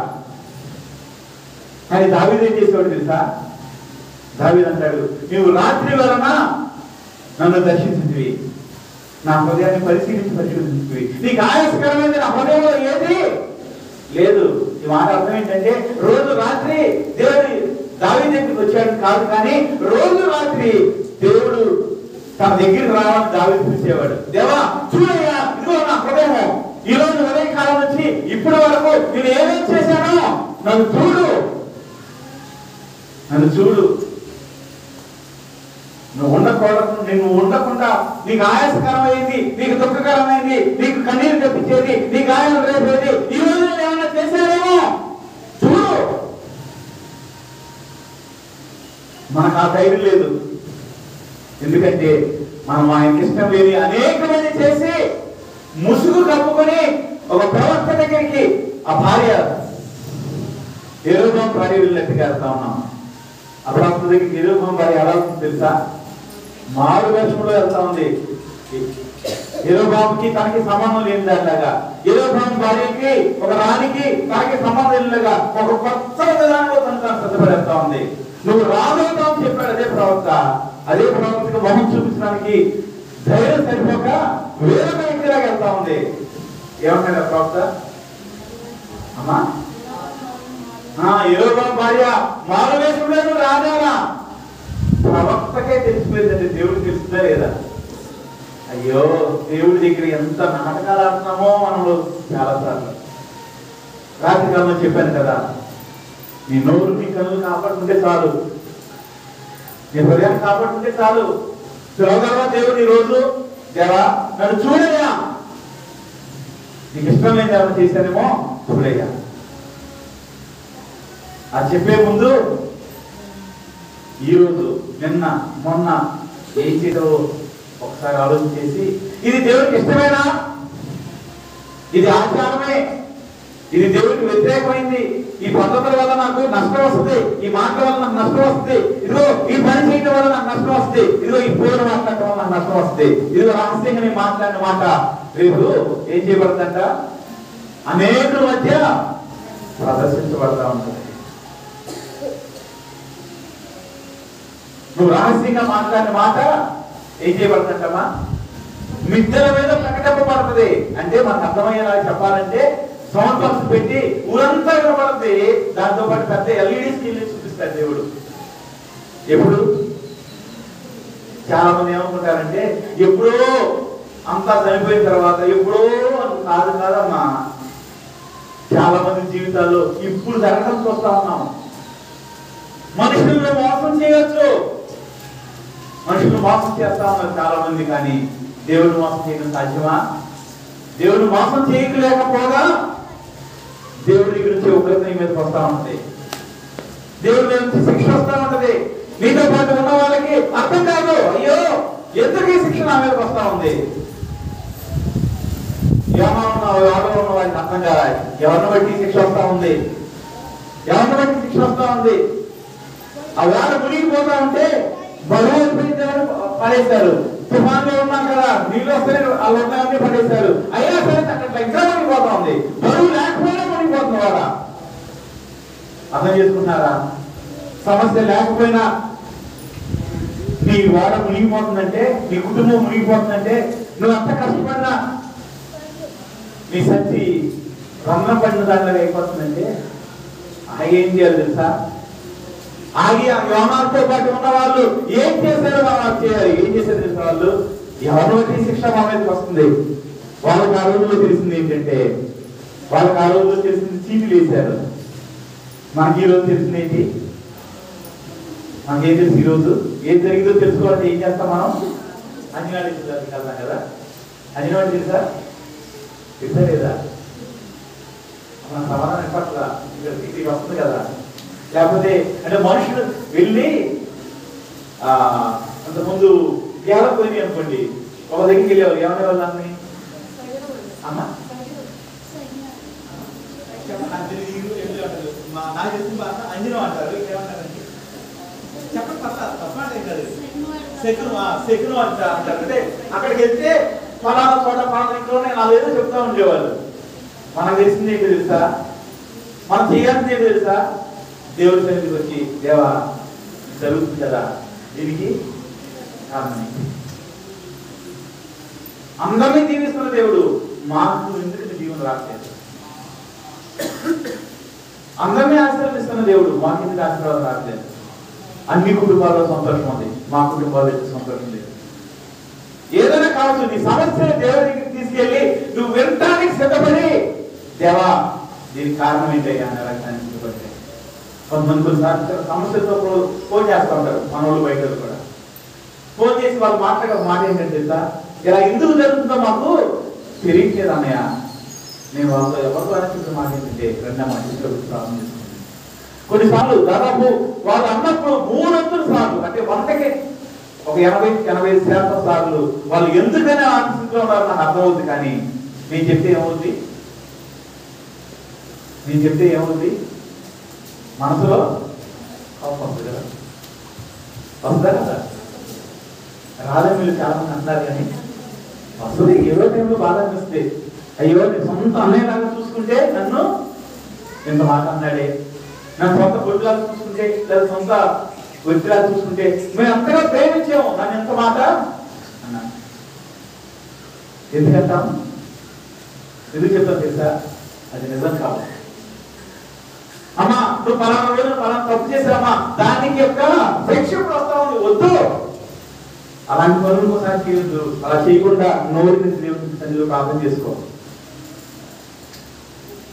కానీ దావీదు ఏం చేసేవాడు తెలుసా? దావీదు అంటాడు, నీవు రాత్రి వలన నన్ను దర్శించింది, నా హృదయాన్ని పరిశీలించి పరిశోధించివి, నీకు ఆయాసకరమైంది నా హృదయంలో ఏది లేదు, ఈ మాట అర్థం ఏంటంటే రోజు రాత్రి దేవుడు దావీదు దగ్గరికి వచ్చాడు కాదు, కానీ రోజు రాత్రి దేవుడు తన దగ్గరికి రావాలని దావీదు పిలిచేవాడు. దేవా చూడయ్యా, ఇదిగో నా హృదయం, ఈ రోజు ఉదయ కాలం నుంచి ఇప్పటి వరకు నేను ఏమేం చేశానో నన్ను చూడు, నన్ను చూడు. నువ్వు ఉండకుండా నీకు ఆయాసకరమైంది, నీకు దుఃఖకరమైంది, నీకు కన్నీరు తెప్పించేది, నీ గాయం రేపేది ఈ రోజు నేను ఏమన్నా చేశానేమో చూడు. మనకు ఆ ధైర్యం లేదు. ఎందుకంటే మనం ఆయనకి ఇష్టం లేని అనేక మంది చేసి ముసుగు కప్పుకొని ఒక ప్రవక్త దగ్గరికి ఆ భార్య యెరొబాము భార్య వెళ్ళినట్టుగా వెళ్తా ఉన్నాం. ఆ ప్రవక్త దగ్గరికి యెరొబాము భార్య ఎలా ఉంటుంది తెలుసా? మారు వేషంలో వెళ్తా ఉంది. యెరొబాముకి తనకి సంబంధం లేని దానిలాగా, యెరొబాము భార్యకి ఒక రాణికి తనకి సంబంధం లేనిలాగా ఒక కొత్త విధానంలో తను సిద్ధపడేస్తా ఉంది. నువ్వు రాబోతావు చెప్పాడు అదే ప్రవక్త. అదే ప్రవక్తకు మొహం చూపించడానికి ధైర్యం సరిపోక వేరొక వ్యక్తిలాగా వెళ్తా ఉంది. ఏమన్నాడు ఆ ప్రవక్త? అమ్మా యెరొబాము భార్య మారు వేషంలో రాజారా. ప్రవక్తకే తెలిసిపోయిందంటే దేవుడికి తెలుస్తుందా లేదా? అయ్యో, దేవుడి దగ్గర ఎంత నాటకాలు ఆడుతున్నామో మనలో చాలా సార్లు. రాత్రి కాలంలో చెప్పాను కదా, నీ నోరు నీ కన్నులు కాపాడుకుంటే చాలు, నీ హృదయాన్ని కాపాడుకుంటే చాలు. పిలవగలవా దేవుడు ఈ రోజు? దేవా నన్ను చూడయ్యా, నీకు ఇష్టం లేని ఏమైనా చేశానేమో చూడయ్యా. అది చెప్పే ముందు ఈరోజు నిన్న మొన్న ఏం చేయదో ఒకసారి ఆలోచన చేసి, ఇది దేవుడికి ఇష్టమేనా? ఇది ఆచారమే? ఇది దేవుడికి వ్యతిరేకమైంది? ఈ పద్ధతుల వల్ల నాకు నష్టం వస్తుంది, ఈ మాటల వల్ల నాకు నష్టం వస్తుంది, ఇదిగో ఈ పని చేయడం వల్ల నాకు నష్టం వస్తుంది, ఇదిగో ఈ పూర్ణ మాట్లాడటం వల్ల నాకు నష్టం వస్తుంది, ఇదిగో రహస్యంగా నేను మాట్లాడిన మాట రేపు ఏం చేయబడుతుందంట? అనేకుల మధ్య ప్రదర్శించబడతా ఉంటుంది. నువ్వు రహస్యంగా మాట్లాడిన మాట ఏం చేయబడుతుందమ్మా? మిద్దెల మీద ప్రకటింపబడుతుంది. అంటే మనకు అర్థమయ్యేలా చెప్పాలంటే సౌండ్ బాక్స్ పెట్టి ఊరంతా వినపడుతుంది. దాంతో పాటు పెద్ద ఎల్ఈడి స్క్రీన్ చూపిస్తాడు దేవుడు. ఎప్పుడు? చాలా మంది ఏమనుకుంటారంటే ఎప్పుడో అంతా చనిపోయిన తర్వాత ఎప్పుడో కాదమ్మా. చాలా మంది జీవితాల్లో ఇప్పుడు జరగడం చూస్తా ఉన్నాం. మనుషులను మోసం చేయొచ్చు, మనుషులు మోసం చేస్తా ఉన్నారు చాలా మంది, కానీ దేవుడు మోసం చేయడం సాధ్యమా? దేవుడు మోసం చేయలేకపోగా దేవుడి దగ్గర నుంచి ఉగ్రత నీ మీదకి వస్తా ఉంటుంది, దేవుడి మీద నుంచి శిక్ష వస్తా ఉంటది. నీతో పాటు ఉన్న వాళ్ళకి అర్థం కాదు, అయ్యో ఎందుకు ఈ శిక్ష నా మీదకి వస్తా ఉంది. ఎవరో ఉన్న వారికి అర్థం కాదా? ఎవరిని బట్టి శిక్ష వస్తా ఉంది, ఎవరిని బట్టి శిక్ష వస్తా ఉంది. ఆ వేళ మునిగిపోతా ఉంటే బరువు పడేశారు. తుఫాన్లో ఉన్నాం కదా, నీళ్ళు వస్తే వాళ్ళు ఉన్నాయని పడేశారు. అయినా సరే అక్కడ ఇంకా మునిగిపోతా ఉంది. బరువు లేకపోయినా మునిగిపోతుంది వాడ. అర్థం చేసుకుంటున్నారా? సమస్య లేకపోయినా నీ వాడ మునిగిపోతుందంటే, నీ కుటుంబం మునిగిపోతుందంటే, నువ్వు అంత కష్టపడినా నీ సచ్చి రంగం పడిన దాంట్లో అయిపోతుందంటే ఏం చేయాలి తెలుసా? ఆగి ఆ యోనాతో పాటు ఉన్న వాళ్ళు ఏం చేశారో వాళ్ళు చేయాలి. ఏం చేశారు తెలుసా? వాళ్ళు ఎవరి బట్టి శిక్ష మా మీదకి వస్తుంది. వాళ్ళకి ఆ రోజుల్లో తెలిసింది ఏంటంటే, వాళ్ళకి ఆ రోజుల్లో తెలిసింది చీటీలు వేశారు. మనకి ఈ రోజు తెలిసింది ఏంటి? మనకేం తెలుసు? ఈ రోజు ఏం జరిగిందో తెలుసుకోవాలంటే ఏం చేస్తాం మనం? అంజనాడు వెళ్తాం కదా. అంజనాడు తెలుసా? తెలుసా లేదా? మన సమాధానం పట్ల ఇది వస్తుంది కదా. లేకపోతే అంటే మనుషులు వెళ్ళి అంతకుముందు పోయి అనుకోండి, ఒక దగ్గరికి వెళ్ళేవాళ్ళు ఏమనే వాళ్ళని అమ్మా నాకు తెలిసిన భాష అంజనం అంటారు. ఏమంటారండి చెప్పండి, తప్ప శకునం అంటారు. అంటే అక్కడికి వెళ్తే పలానా చోట పలానా ఇంట్లోనే నాలుగేదో చెప్తా ఉండేవాళ్ళు. మనకు తెలిసింది ఏంటి తెలుసా? మనం చేయాల్సింది ఏంటి తెలుసా? దేవుడి సన్నిధికి వచ్చి, దేవా జరుగుతుంది కదా, దీనికి కారణం అందరినీ దీవిస్తున్న దేవుడు మాకు ఎందుకు జీవనం రాలేదు? అందరినీ ఆశీర్వదిస్తున్న దేవుడు మాకెందుకు ఆశీర్వాదం రావట్లేదు? అన్ని కుటుంబాల్లో సంతోషం ఉంది, మా కుటుంబాల్లో సంతోషం లేదు. ఏదైనా కావచ్చు, నీ సమస్యను దేవుడికి తీసుకెళ్ళి నువ్వు వినటానికి సిద్ధపడి, దేవా దీనికి కారణం ఏంటయ్యా అని అడగడానికి సిద్ధపడితే. కొంతమంది కొన్నిసార్లు సమస్యలతో ఫోన్ చేస్తూ ఉంటారు, మన వాళ్ళు బయట కూడా ఫోన్ చేసి వాళ్ళు మాట్లాడే మాట ఏంటంటే, ఇలా ఎందుకు జరుగుతుందో మాకు తెలియట్లేదు అన్నయ్య. నేను వాళ్ళతో ఎవరితో అనిపించిన మాట ఏంటంటే, రెండో మాట ప్రారంభం చేసుకుంటాను. కొన్నిసార్లు దాదాపు వాళ్ళు అన్నప్పుడు 300 సార్లు, అంటే 100కి ఒక 80% సార్లు వాళ్ళు ఎందుకనే ఆనందంలో ఉన్నారో నాకు అర్థమవుతుంది. కానీ నేను చెప్తే ఏమవుతుంది? మనసులో కోపం వస్తుంది కదా, వస్తుందా కదా? రాదని వీళ్ళు చాలా మంది అంటారు, కానీ వస్తుంది. ఏదో టైంలో బాధ అనిపిస్తే, అయ్యో నేను సొంత అన్నయ్యలాగా చూసుకుంటే నన్ను ఎంత మాట అన్నాడే, నన్ను సొంత కొడుకులాగా చూసుకుంటే లేదా సొంత వ్యక్తిలాగా చూసుకుంటే, మేము అంతగా ప్రేమించాము, నన్ను ఎంత మాట అన్నాను. ఎందుకంటాం? ఎందుకు చెప్తాను తెలుసా? అది నిజం కాదు. అమ్మా నువ్వు పలానా రోజు పలానా తప్పు చేసావమ్మా, దానికి యొక్క శిక్ష వస్తా ఉంది, వద్దు. అలాంటి పనులు ఒకసారి చేయొద్దు. అలా చేయకుండా నోటిని దేవుని సన్నిధిలో ప్రార్థన చేసుకో.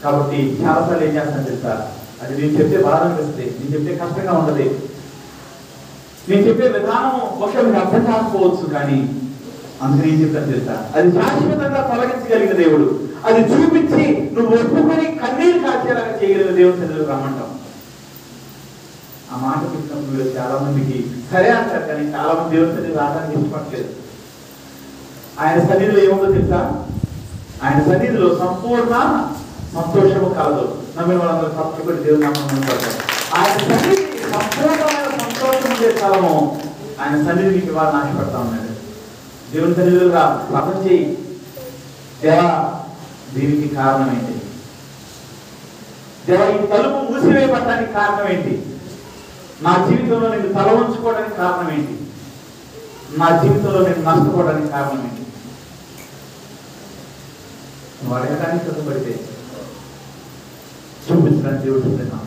కాబట్టి చాలాసార్లు ఏం చేస్తాను తెలుసా? అది నేను చెప్తే బాధ అనిపిస్తుంది, నేను చెప్తే కష్టంగా ఉండదు, నేను చెప్పే విధానం బహుశా మీకు అర్థం కాకపోవచ్చు, కానీ అందుకని ఏం చెప్తాను తెలుసా? అది శాశ్వతంగా తొలగించగలిగిన దేవుడు, అది చూపించి నువ్వు ఒప్పుకొని కన్నీరు కాచేలాగా చేయగలిగిన దేవుని సన్నిధిలో రమ్మంటాం. ఆ మాట చెప్పినప్పుడు చాలా మందికి సరే అంటారు, కానీ చాలా మంది దేవుని సన్నిధి రావడానికి ఇష్టపడలేదు. ఆయన సన్నిధిలో ఏముందో తెలుసా? ఆయన సన్నిధిలో సంపూర్ణ సంతోషము కలదు. నమ్మిన వాళ్ళందరూ తప్పకుండా దేవుని నామమున పడతారు. ఆయన సన్నిధి సంపూర్ణమైన సంతోషం ఉండే స్థలము. ఆయన సన్నిధి నీకు ఇవ్వాలని ఆశపడతా ఉన్నాడు. దేవుని సన్నిధిలో ప్రార్థన చేయి, దేవా దీనికి కారణం ఏంటి? దేవా ఈ తలుపు మూసివేయబడటానికి కారణం ఏంటి? నా జీవితంలో నేను తల ఉంచుకోవడానికి కారణం ఏంటి? నా జీవితంలో నేను నష్టపోవడానికి కారణం ఏంటి? నువ్వు అడగడానికి సిద్ధపడితే చూపించడానికి దేవుడు సిద్ధంగా.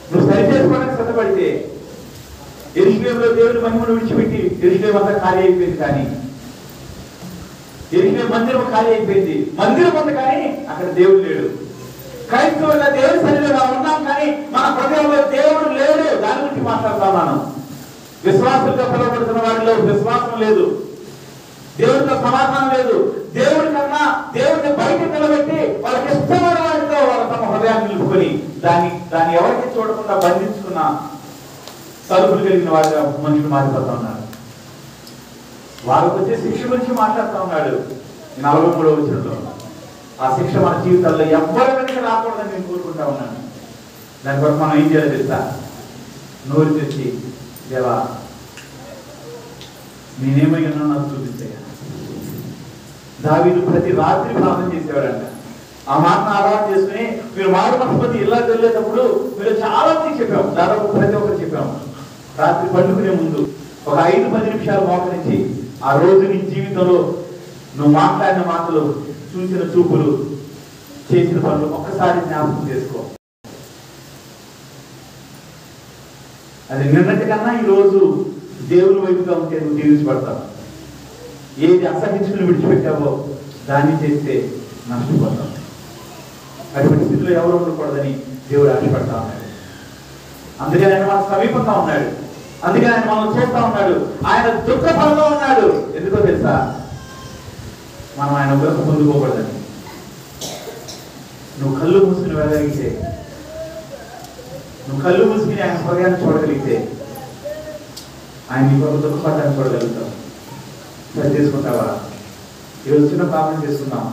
నువ్వు సరి చేసుకోవడానికి సిద్ధపడితే, యెరూషలేములో దేవుని మహిమను విడిచిపెట్టి యెరూషలేము అంతా ఖాళీ అయిపోయింది, కానీ యెరూషలేము మందిరం ఖాళీ అయిపోయింది. మందిరం ఉంది కానీ అక్కడ దేవుడు లేడు. క్రైస్తవులుగా దేవుని సన్నిధిలో ఉన్నాం, కానీ మన హృదయంలో దేవుడు లేడు. దాని గురించి మాట్లాడుతున్నాను. విశ్వాసులుగా పిలువబడుతున్న వారిలో విశ్వాసం లేదు, దేవుడితో సమాధానం లేదు. దేవుడి కన్నా దేవుడిని బయట నిలబెట్టి వాళ్ళకి ఇష్టమైన వాటితో వాళ్ళ తమ హృదయాన్ని నిలుపుకొని దాన్ని ఎవరికి చూడకుండా బంధించుకున్న తలుపులు కలిగిన వారిగా మనుషులు మారిపోతా ఉన్నారు. వాళ్ళకు వచ్చే శిక్ష గురించి మాట్లాడుతూ ఉన్నాడు 43వ వచనంలో. ఆ శిక్ష మన జీవితాల్లో ఎవ్వరి వెనక రాకూడదని నేను కోరుకుంటా ఉన్నాను. దాని కొరకు మనం ఏం చేయాలో తెలుసా? నోరు తెచ్చి, దేవా నేనేమై ఉన్నా నాకు చూపించే. దావీదు ప్రతి రాత్రి ప్రార్థన చేసేవాడంట. ఆ మాటను ఆధారం చేసుకుని మీరు మారు మనస్పతి ఇలా వెళ్ళేటప్పుడు మీరు చాలా మందికి చెప్పాము, దాదాపు ప్రతి ఒక్కరు చెప్పాము. రాత్రి పండుకునే ముందు ఒక 5-10 నిమిషాలు మోకరించి ఆ రోజు నీ జీవితంలో నువ్వు మాట్లాడిన మాటలు, చూసిన చూపులు, చేసిన పనులు ఒక్కసారి జ్ఞాపకం చేసుకో. అది నిన్నటి కన్నా ఈరోజు దేవుని వైపుగా ఉంటే నువ్వు దీవించబడతావు. ఏది అసహించుకుని విడిచిపెట్టావో దాన్ని చేస్తే నష్టపోతావు. అటువంటి స్థితిలో ఎవరు ఉండకూడదని దేవుడు ఆశపడతా ఉన్నాడు. అందుకని ఆయన మన సమీపంగా ఉన్నాడు, అందుకని ఆయన మనం చూస్తా ఉన్నాడు. ఆయన దుఃఖ ఫలంలో ఉన్నాడు. ఎందుకో తెలుసా? మనం ఆయన ఉగ్రత పొందుకోకూడదని. నువ్వు కళ్ళు మూసుకుని వెళ్ళగలిగితే, నువ్వు కళ్ళు మూసుకుని ఆయన హృదయాన్ని చూడగలిగితే ఆయన నీ కొరకు దుఃఖపడ్డాన్ని చూడగలుగుతావు. సరి చేసుకుంటావా? ఈరోజు చిన్న ప్రార్థన చేసుకుందాం.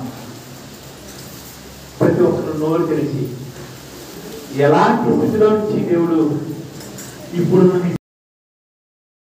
ప్రతి ఒక్కరు నోరు తెరిచి ఎలాంటి స్థితిలో నుంచి దేవుడు ఇప్పుడు